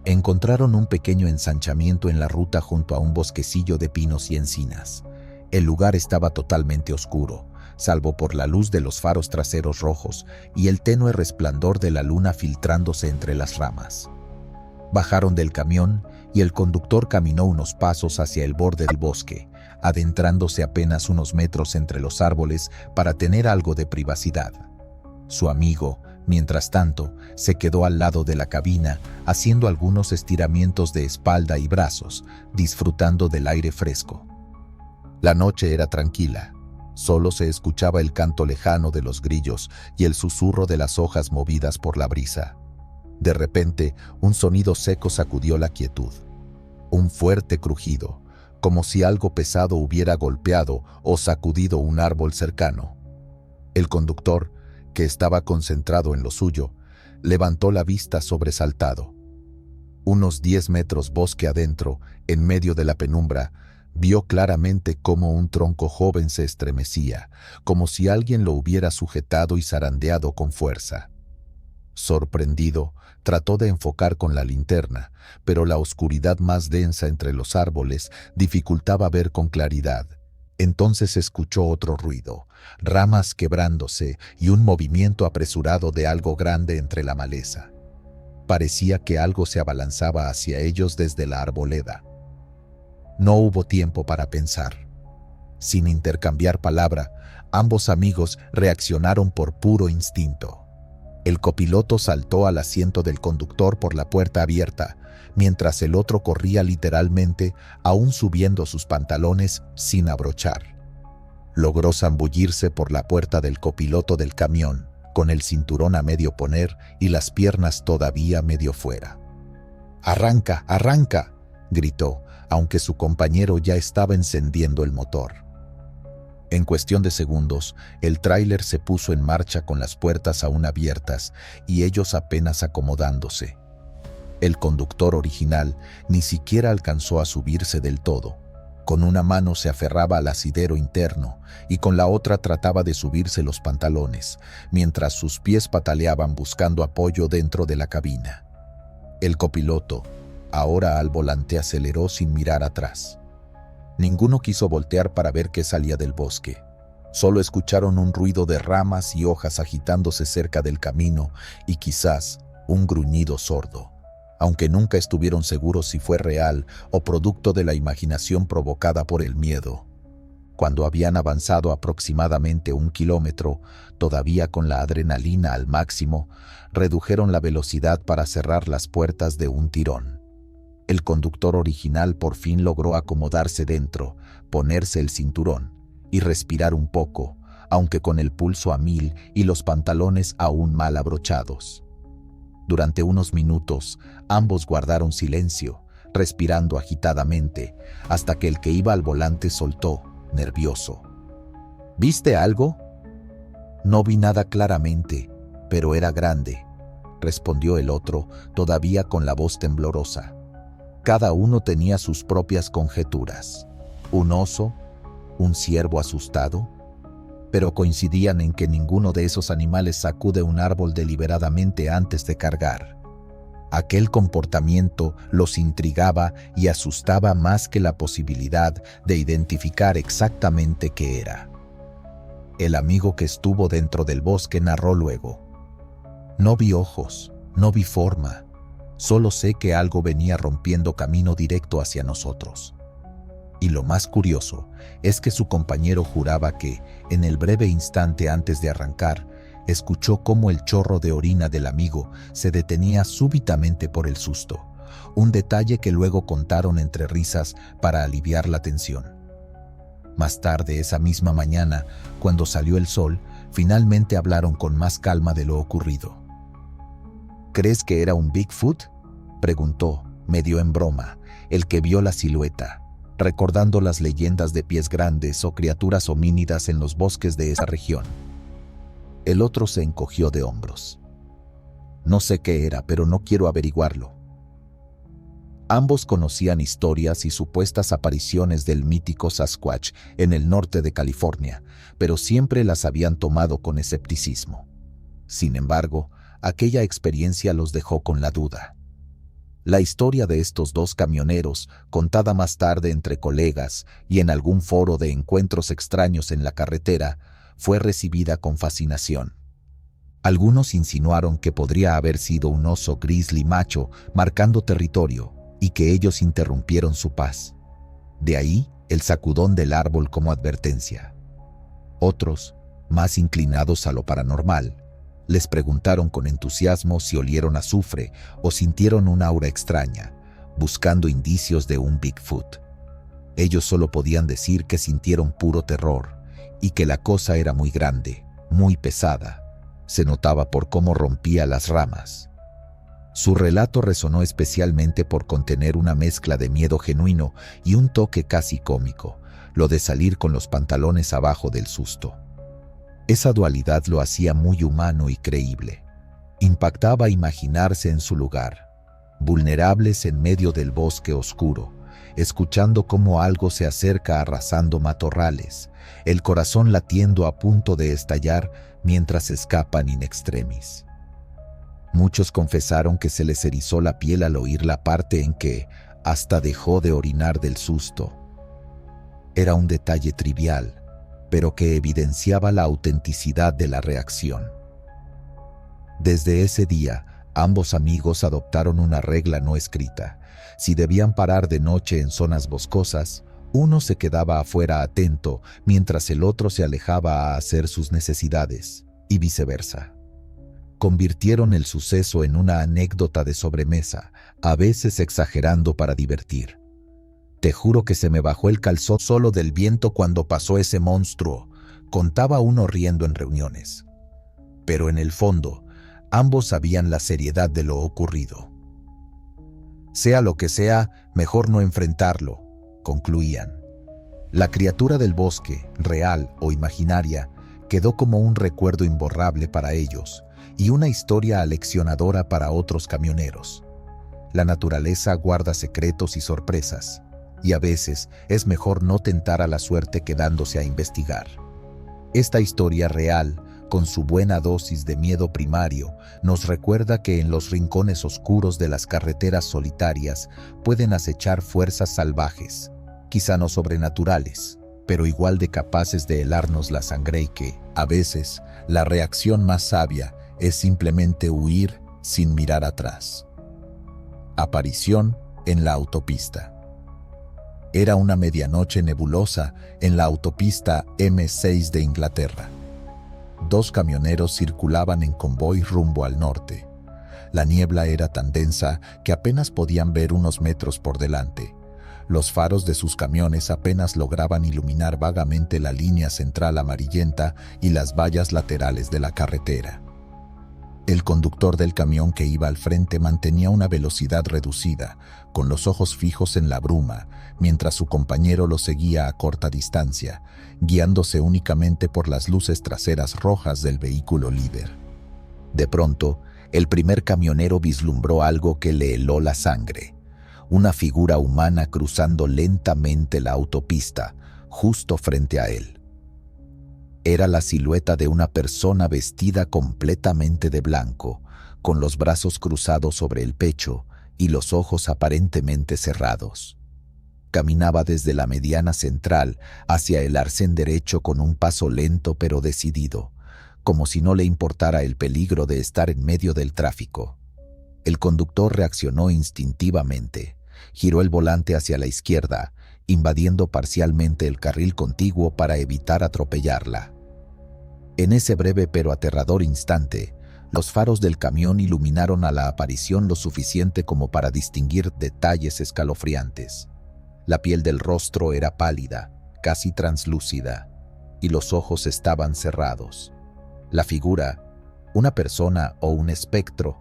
Encontraron un pequeño ensanchamiento en la ruta junto a un bosquecillo de pinos y encinas. El lugar estaba totalmente oscuro, salvo por la luz de los faros traseros rojos y el tenue resplandor de la luna filtrándose entre las ramas. Bajaron del camión y el conductor caminó unos pasos hacia el borde del bosque, adentrándose apenas unos metros entre los árboles para tener algo de privacidad. Su amigo, mientras tanto, se quedó al lado de la cabina, haciendo algunos estiramientos de espalda y brazos, disfrutando del aire fresco. La noche era tranquila. Solo se escuchaba el canto lejano de los grillos y el susurro de las hojas movidas por la brisa. De repente, un sonido seco sacudió la quietud. Un fuerte crujido, como si algo pesado hubiera golpeado o sacudido un árbol cercano. El conductor, que estaba concentrado en lo suyo, levantó la vista sobresaltado. Unos 10 metros bosque adentro, en medio de la penumbra, vio claramente cómo un tronco joven se estremecía, como si alguien lo hubiera sujetado y zarandeado con fuerza. Sorprendido, trató de enfocar con la linterna, pero la oscuridad más densa entre los árboles dificultaba ver con claridad. Entonces escuchó otro ruido, ramas quebrándose y un movimiento apresurado de algo grande entre la maleza. Parecía que algo se abalanzaba hacia ellos desde la arboleda. No hubo tiempo para pensar. Sin intercambiar palabra, ambos amigos reaccionaron por puro instinto. El copiloto saltó al asiento del conductor por la puerta abierta, mientras el otro corría literalmente, aún subiendo sus pantalones sin abrochar. Logró zambullirse por la puerta del copiloto del camión, con el cinturón a medio poner y las piernas todavía medio fuera. ¡Arranca, arranca!, gritó, aunque su compañero ya estaba encendiendo el motor. En cuestión de segundos, el tráiler se puso en marcha con las puertas aún abiertas y ellos apenas acomodándose. El conductor original ni siquiera alcanzó a subirse del todo. Con una mano se aferraba al asidero interno y con la otra trataba de subirse los pantalones, mientras sus pies pataleaban buscando apoyo dentro de la cabina. El copiloto, ahora al volante, aceleró sin mirar atrás. Ninguno quiso voltear para ver qué salía del bosque. Solo escucharon un ruido de ramas y hojas agitándose cerca del camino y quizás un gruñido sordo, aunque nunca estuvieron seguros si fue real o producto de la imaginación provocada por el miedo. Cuando habían avanzado aproximadamente 1 kilómetro, todavía con la adrenalina al máximo, redujeron la velocidad para cerrar las puertas de un tirón. El conductor original por fin logró acomodarse dentro, ponerse el cinturón y respirar un poco, aunque con el pulso a 1000 y los pantalones aún mal abrochados. Durante unos minutos, ambos guardaron silencio, respirando agitadamente, hasta que el que iba al volante soltó, nervioso: ¿Viste algo? No vi nada claramente, pero era grande, respondió el otro, todavía con la voz temblorosa. Cada uno tenía sus propias conjeturas. ¿Un oso? ¿Un ciervo asustado? Pero coincidían en que ninguno de esos animales sacude un árbol deliberadamente antes de cargar. Aquel comportamiento los intrigaba y asustaba más que la posibilidad de identificar exactamente qué era. El amigo que estuvo dentro del bosque narró luego: No vi ojos, no vi forma. Solo sé que algo venía rompiendo camino directo hacia nosotros. Y lo más curioso es que su compañero juraba que, en el breve instante antes de arrancar, escuchó cómo el chorro de orina del amigo se detenía súbitamente por el susto, un detalle que luego contaron entre risas para aliviar la tensión. Más tarde, esa misma mañana, cuando salió el sol, finalmente hablaron con más calma de lo ocurrido. ¿Crees que era un Bigfoot?, preguntó, medio en broma, el que vio la silueta, recordando las leyendas de pies grandes o criaturas homínidas en los bosques de esa región. El otro se encogió de hombros. No sé qué era, pero no quiero averiguarlo. Ambos conocían historias y supuestas apariciones del mítico Sasquatch en el norte de California, pero siempre las habían tomado con escepticismo. Sin embargo, aquella experiencia los dejó con la duda. La historia de estos dos camioneros, contada más tarde entre colegas y en algún foro de encuentros extraños en la carretera, fue recibida con fascinación. Algunos insinuaron que podría haber sido un oso grizzly macho marcando territorio y que ellos interrumpieron su paz. De ahí el sacudón del árbol como advertencia. Otros, más inclinados a lo paranormal, les preguntaron con entusiasmo si olieron azufre o sintieron una aura extraña, buscando indicios de un Bigfoot. Ellos solo podían decir que sintieron puro terror y que la cosa era muy grande, muy pesada. Se notaba por cómo rompía las ramas. Su relato resonó especialmente por contener una mezcla de miedo genuino y un toque casi cómico, lo de salir con los pantalones abajo del susto. Esa dualidad lo hacía muy humano y creíble. Impactaba imaginarse en su lugar, vulnerables en medio del bosque oscuro, escuchando cómo algo se acerca arrasando matorrales, el corazón latiendo a punto de estallar mientras escapan in extremis. Muchos confesaron que se les erizó la piel al oír la parte en que hasta dejó de orinar del susto. Era un detalle trivial, pero que evidenciaba la autenticidad de la reacción. Desde ese día, ambos amigos adoptaron una regla no escrita: si debían parar de noche en zonas boscosas, Uno se quedaba afuera atento mientras el otro se alejaba a hacer sus necesidades, y viceversa. Convirtieron el suceso en una anécdota de sobremesa, a veces exagerando para divertir. «Te juro que se me bajó el calzón solo del viento cuando pasó ese monstruo», contaba uno riendo en reuniones. Pero en el fondo, ambos sabían la seriedad de lo ocurrido. «Sea lo que sea, mejor no enfrentarlo», concluían. La criatura del bosque, real o imaginaria, quedó como un recuerdo imborrable para ellos y una historia aleccionadora para otros camioneros. La naturaleza guarda secretos y sorpresas, y a veces es mejor no tentar a la suerte quedándose a investigar. Esta historia real, con su buena dosis de miedo primario, nos recuerda que en los rincones oscuros de las carreteras solitarias pueden acechar fuerzas salvajes, quizá no sobrenaturales, pero igual de capaces de helarnos la sangre, y que, a veces, la reacción más sabia es simplemente huir sin mirar atrás. Aparición en la autopista. Era una medianoche nebulosa en la autopista M6 de Inglaterra. Dos camioneros circulaban en convoy rumbo al norte. La niebla era tan densa que apenas podían ver unos metros por delante. Los faros de sus camiones apenas lograban iluminar vagamente la línea central amarillenta y las vallas laterales de la carretera. El conductor del camión que iba al frente mantenía una velocidad reducida, con los ojos fijos en la bruma, mientras su compañero lo seguía a corta distancia, guiándose únicamente por las luces traseras rojas del vehículo líder. De pronto, el primer camionero vislumbró algo que le heló la sangre: una figura humana cruzando lentamente la autopista, justo frente a él. Era la silueta de una persona vestida completamente de blanco, con los brazos cruzados sobre el pecho y los ojos aparentemente cerrados. Caminaba desde la mediana central hacia el arcén derecho con un paso lento pero decidido, como si no le importara el peligro de estar en medio del tráfico. El conductor reaccionó instintivamente, giró el volante hacia la izquierda, invadiendo parcialmente el carril contiguo para evitar atropellarla. En ese breve pero aterrador instante, los faros del camión iluminaron a la aparición lo suficiente como para distinguir detalles escalofriantes. La piel del rostro era pálida, casi translúcida, y los ojos estaban cerrados. La figura, una persona o un espectro,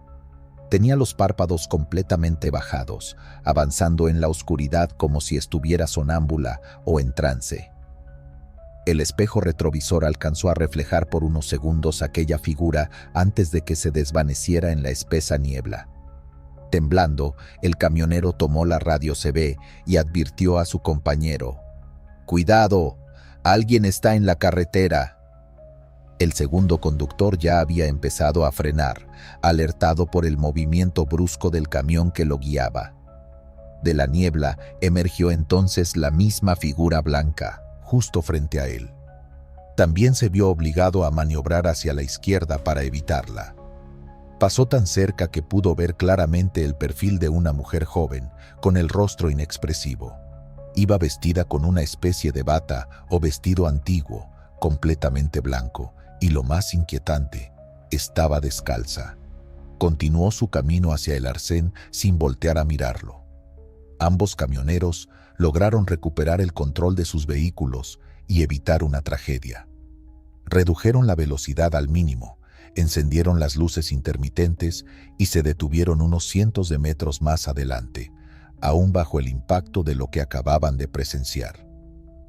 tenía los párpados completamente bajados, avanzando en la oscuridad como si estuviera sonámbula o en trance. El espejo retrovisor alcanzó a reflejar por unos segundos aquella figura antes de que se desvaneciera en la espesa niebla. Temblando, el camionero tomó la radio CB y advirtió a su compañero: «¡Cuidado! ¡Alguien está en la carretera!». El segundo conductor ya había empezado a frenar, alertado por el movimiento brusco del camión que lo guiaba. De la niebla emergió entonces la misma figura blanca, justo frente a él. También se vio obligado a maniobrar hacia la izquierda para evitarla. Pasó tan cerca que pudo ver claramente el perfil de una mujer joven, con el rostro inexpresivo. Iba vestida con una especie de bata o vestido antiguo, completamente blanco, y lo más inquietante, estaba descalza. Continuó su camino hacia el arcén sin voltear a mirarlo. Ambos camioneros lograron recuperar el control de sus vehículos y evitar una tragedia. Redujeron la velocidad al mínimo, encendieron las luces intermitentes y se detuvieron unos cientos de metros más adelante, aún bajo el impacto de lo que acababan de presenciar.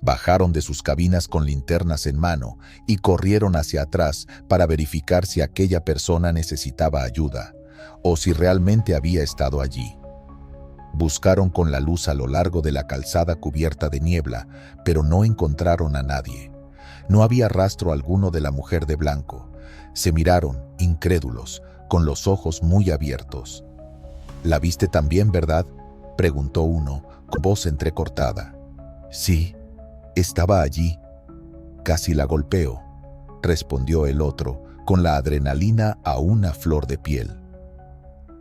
Bajaron de sus cabinas con linternas en mano y corrieron hacia atrás para verificar si aquella persona necesitaba ayuda o si realmente había estado allí. Buscaron con la luz a lo largo de la calzada cubierta de niebla, pero no encontraron a nadie. No había rastro alguno de la mujer de blanco. Se miraron, incrédulos, con los ojos muy abiertos. «¿La viste también, verdad?», preguntó uno, con voz entrecortada. «Sí, estaba allí. Casi la golpeo», respondió el otro, con la adrenalina aún a flor de piel.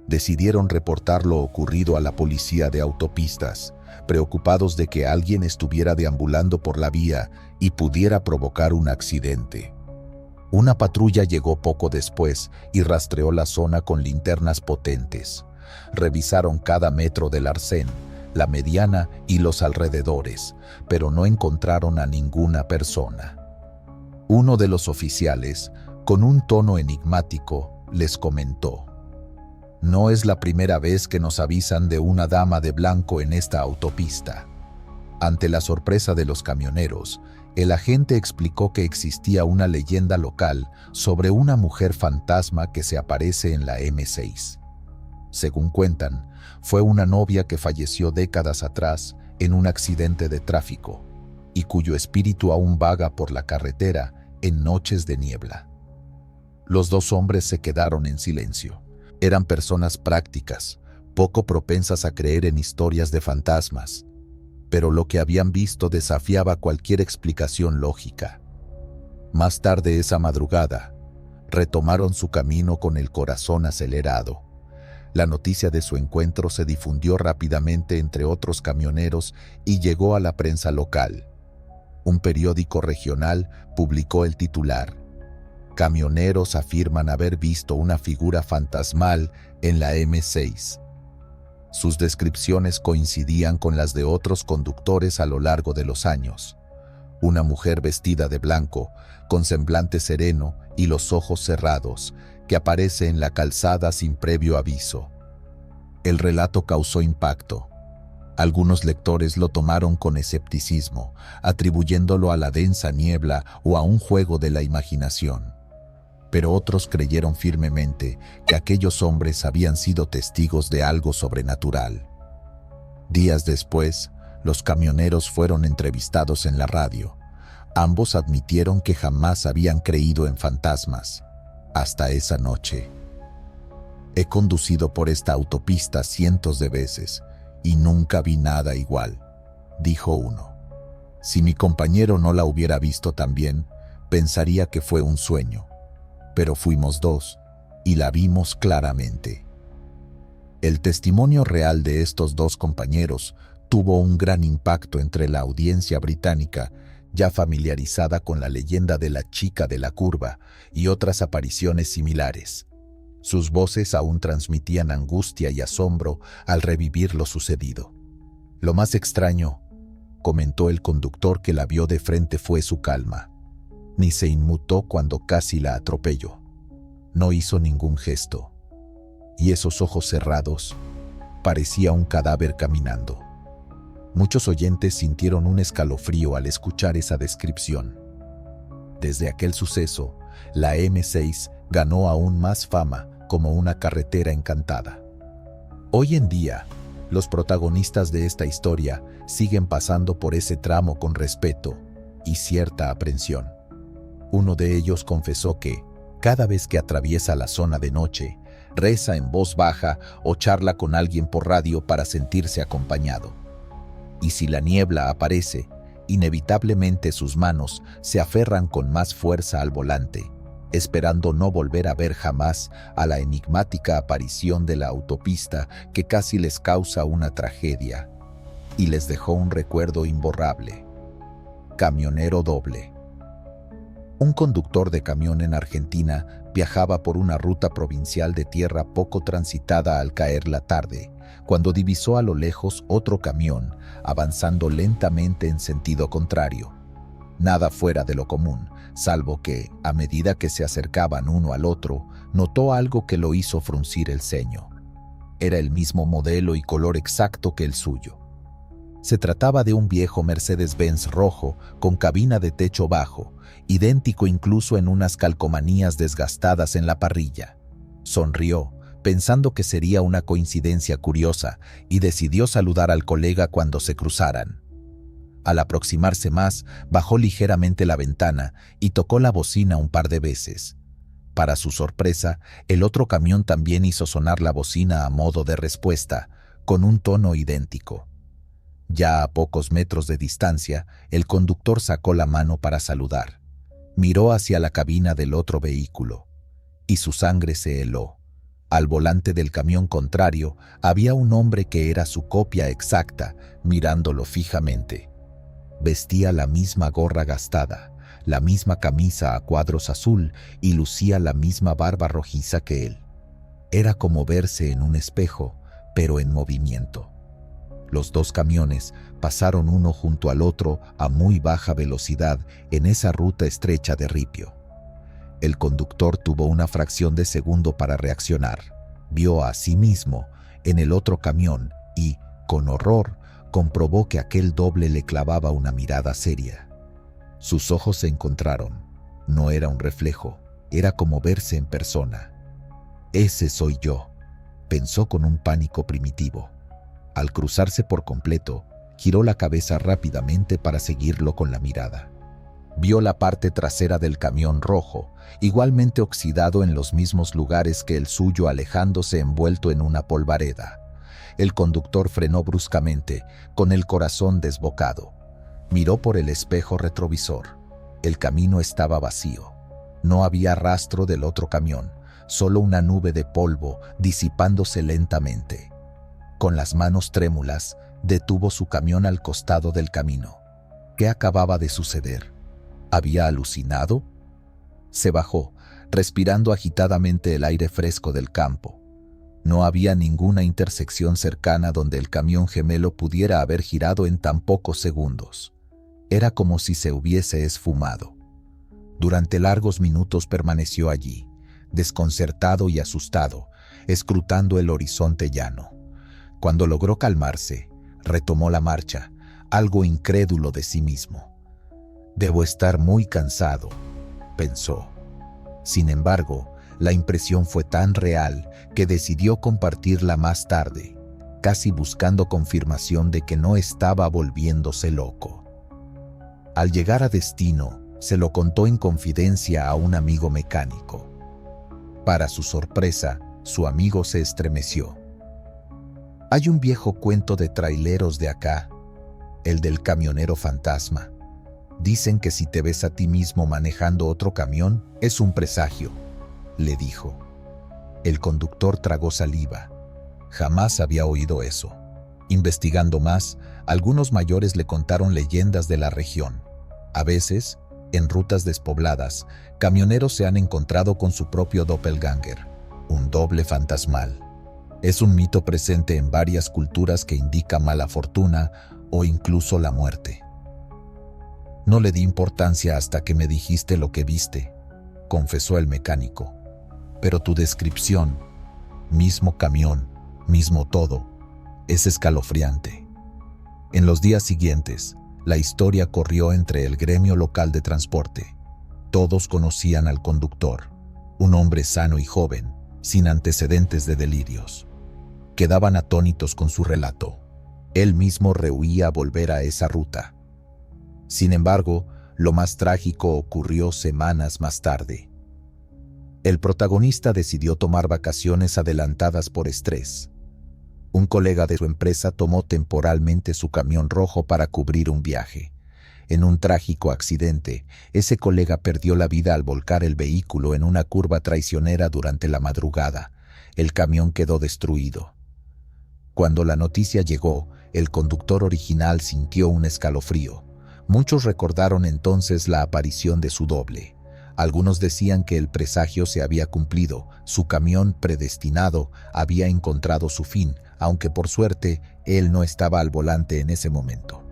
Decidieron reportar lo ocurrido a la policía de autopistas, preocupados de que alguien estuviera deambulando por la vía y pudiera provocar un accidente. Una patrulla llegó poco después y rastreó la zona con linternas potentes. Revisaron cada metro del arcén, la mediana y los alrededores, pero no encontraron a ninguna persona. Uno de los oficiales, con un tono enigmático, les comentó: «No es la primera vez que nos avisan de una dama de blanco en esta autopista». Ante la sorpresa de los camioneros, el agente explicó que existía una leyenda local sobre una mujer fantasma que se aparece en la M6. Según cuentan, fue una novia que falleció décadas atrás en un accidente de tráfico y cuyo espíritu aún vaga por la carretera en noches de niebla. Los dos hombres se quedaron en silencio. Eran personas prácticas, poco propensas a creer en historias de fantasmas, pero lo que habían visto desafiaba cualquier explicación lógica. Más tarde esa madrugada, retomaron su camino con el corazón acelerado. La noticia de su encuentro se difundió rápidamente entre otros camioneros y llegó a la prensa local. Un periódico regional publicó el titular: «Camioneros afirman haber visto una figura fantasmal en la M6». Sus descripciones coincidían con las de otros conductores a lo largo de los años. Una mujer vestida de blanco, con semblante sereno y los ojos cerrados, que aparece en la calzada sin previo aviso. El relato causó impacto. Algunos lectores lo tomaron con escepticismo, atribuyéndolo a la densa niebla o a un juego de la imaginación. Pero otros creyeron firmemente que aquellos hombres habían sido testigos de algo sobrenatural. Días después, los camioneros fueron entrevistados en la radio. Ambos admitieron que jamás habían creído en fantasmas, hasta esa noche. «He conducido por esta autopista cientos de veces y nunca vi nada igual», dijo uno. «Si mi compañero no la hubiera visto también, pensaría que fue un sueño. Pero fuimos dos y la vimos claramente». El testimonio real de estos dos compañeros tuvo un gran impacto entre la audiencia británica, ya familiarizada con la leyenda de la chica de la curva y otras apariciones similares. Sus voces aún transmitían angustia y asombro al revivir lo sucedido. «Lo más extraño», comentó el conductor que la vio de frente, «fue su calma. Ni se inmutó cuando casi la atropelló. No hizo ningún gesto. Y esos ojos cerrados, parecía un cadáver caminando». Muchos oyentes sintieron un escalofrío al escuchar esa descripción. Desde aquel suceso, la M6 ganó aún más fama como una carretera encantada. Hoy en día, los protagonistas de esta historia siguen pasando por ese tramo con respeto y cierta aprensión. Uno de ellos confesó que, cada vez que atraviesa la zona de noche, reza en voz baja o charla con alguien por radio para sentirse acompañado. Y si la niebla aparece, inevitablemente sus manos se aferran con más fuerza al volante, esperando no volver a ver jamás a la enigmática aparición de la autopista que casi les causa una tragedia y les dejó un recuerdo imborrable. Camionero doble. Un conductor de camión en Argentina viajaba por una ruta provincial de tierra poco transitada al caer la tarde, cuando divisó a lo lejos otro camión avanzando lentamente en sentido contrario. Nada fuera de lo común, salvo que, a medida que se acercaban uno al otro, notó algo que lo hizo fruncir el ceño. Era el mismo modelo y color exacto que el suyo. Se trataba de un viejo Mercedes-Benz rojo con cabina de techo bajo, idéntico incluso en unas calcomanías desgastadas en la parrilla. Sonrió, pensando que sería una coincidencia curiosa, y decidió saludar al colega cuando se cruzaran. Al aproximarse más, bajó ligeramente la ventana y tocó la bocina un par de veces. Para su sorpresa, el otro camión también hizo sonar la bocina a modo de respuesta, con un tono idéntico. Ya a pocos metros de distancia, el conductor sacó la mano para saludar. Miró hacia la cabina del otro vehículo, y su sangre se heló. Al volante del camión contrario había un hombre que era su copia exacta, mirándolo fijamente. Vestía la misma gorra gastada, la misma camisa a cuadros azul y lucía la misma barba rojiza que él. Era como verse en un espejo, pero en movimiento. Los dos camiones pasaron uno junto al otro a muy baja velocidad en esa ruta estrecha de ripio. El conductor tuvo una fracción de segundo para reaccionar. Vio a sí mismo en el otro camión y, con horror, comprobó que aquel doble le clavaba una mirada seria. Sus ojos se encontraron. No era un reflejo, era como verse en persona. «Ese soy yo», pensó con un pánico primitivo. Al cruzarse por completo, giró la cabeza rápidamente para seguirlo con la mirada. Vio la parte trasera del camión rojo, igualmente oxidado en los mismos lugares que el suyo, alejándose envuelto en una polvareda. El conductor frenó bruscamente, con el corazón desbocado. Miró por el espejo retrovisor. El camino estaba vacío. No había rastro del otro camión, solo una nube de polvo disipándose lentamente. Con las manos trémulas, detuvo su camión al costado del camino. ¿Qué acababa de suceder? ¿Había alucinado? Se bajó, respirando agitadamente el aire fresco del campo. No había ninguna intersección cercana donde el camión gemelo pudiera haber girado en tan pocos segundos. Era como si se hubiese esfumado. Durante largos minutos permaneció allí, desconcertado y asustado, escrutando el horizonte llano. Cuando logró calmarse, retomó la marcha, algo incrédulo de sí mismo. «Debo estar muy cansado», pensó. Sin embargo, la impresión fue tan real que decidió compartirla más tarde, casi buscando confirmación de que no estaba volviéndose loco. Al llegar a destino, se lo contó en confidencia a un amigo mecánico. Para su sorpresa, su amigo se estremeció. «Hay un viejo cuento de traileros de acá, el del camionero fantasma. Dicen que si te ves a ti mismo manejando otro camión, es un presagio», le dijo. El conductor tragó saliva. Jamás había oído eso. Investigando más, algunos mayores le contaron leyendas de la región. A veces, en rutas despobladas, camioneros se han encontrado con su propio doppelganger, un doble fantasmal. Es un mito presente en varias culturas que indica mala fortuna o incluso la muerte. «No le di importancia hasta que me dijiste lo que viste», confesó el mecánico. «Pero tu descripción, mismo camión, mismo todo, es escalofriante». En los días siguientes, la historia corrió entre el gremio local de transporte. Todos conocían al conductor, un hombre sano y joven, sin antecedentes de delirios. Quedaban atónitos con su relato. Él mismo rehuía volver a esa ruta. Sin embargo, lo más trágico ocurrió semanas más tarde. El protagonista decidió tomar vacaciones adelantadas por estrés. Un colega de su empresa tomó temporalmente su camión rojo para cubrir un viaje. En un trágico accidente, ese colega perdió la vida al volcar el vehículo en una curva traicionera durante la madrugada. El camión quedó destruido. Cuando la noticia llegó, el conductor original sintió un escalofrío. Muchos recordaron entonces la aparición de su doble. Algunos decían que el presagio se había cumplido, su camión predestinado había encontrado su fin, aunque por suerte él no estaba al volante en ese momento.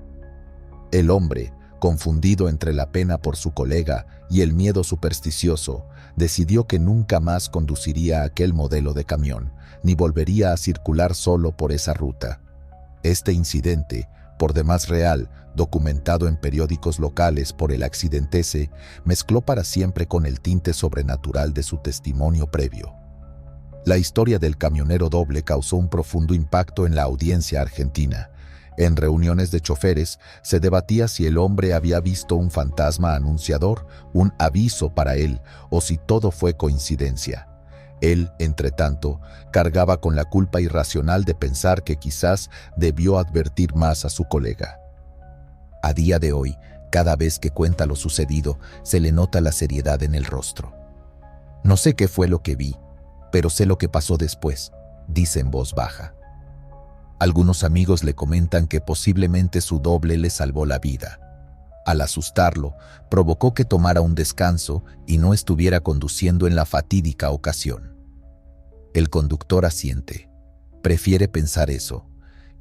El hombre, confundido entre la pena por su colega y el miedo supersticioso, decidió que nunca más conduciría aquel modelo de camión, ni volvería a circular solo por esa ruta. Este incidente, por demás real, documentado en periódicos locales por el accidentese, mezcló para siempre con el tinte sobrenatural de su testimonio previo. La historia del camionero doble causó un profundo impacto en la audiencia argentina. En reuniones de choferes se debatía si el hombre había visto un fantasma anunciador, un aviso para él, o si todo fue coincidencia. Él, entretanto, cargaba con la culpa irracional de pensar que quizás debió advertir más a su colega. A día de hoy, cada vez que cuenta lo sucedido, se le nota la seriedad en el rostro. «No sé qué fue lo que vi», pero sé lo que pasó después, dice en voz baja. Algunos amigos le comentan que posiblemente su doble le salvó la vida. Al asustarlo, provocó que tomara un descanso y no estuviera conduciendo en la fatídica ocasión. El conductor asiente. Prefiere pensar eso,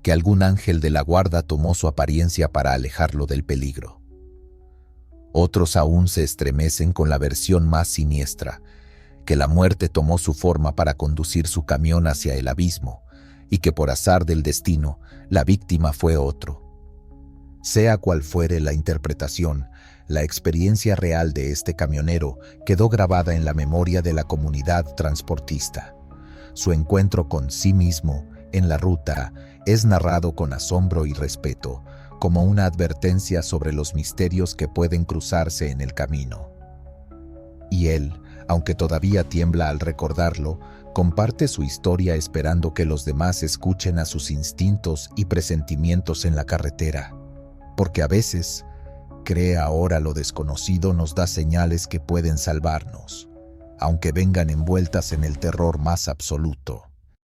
que algún ángel de la guarda tomó su apariencia para alejarlo del peligro. Otros aún se estremecen con la versión más siniestra, que la muerte tomó su forma para conducir su camión hacia el abismo y que por azar del destino, la víctima fue otro. Sea cual fuere la interpretación, la experiencia real de este camionero quedó grabada en la memoria de la comunidad transportista. Su encuentro con sí mismo en la ruta es narrado con asombro y respeto, como una advertencia sobre los misterios que pueden cruzarse en el camino. Y él, aunque todavía tiembla al recordarlo, comparte su historia esperando que los demás escuchen a sus instintos y presentimientos en la carretera. Porque a veces, cree ahora lo desconocido nos da señales que pueden salvarnos, aunque vengan envueltas en el terror más absoluto.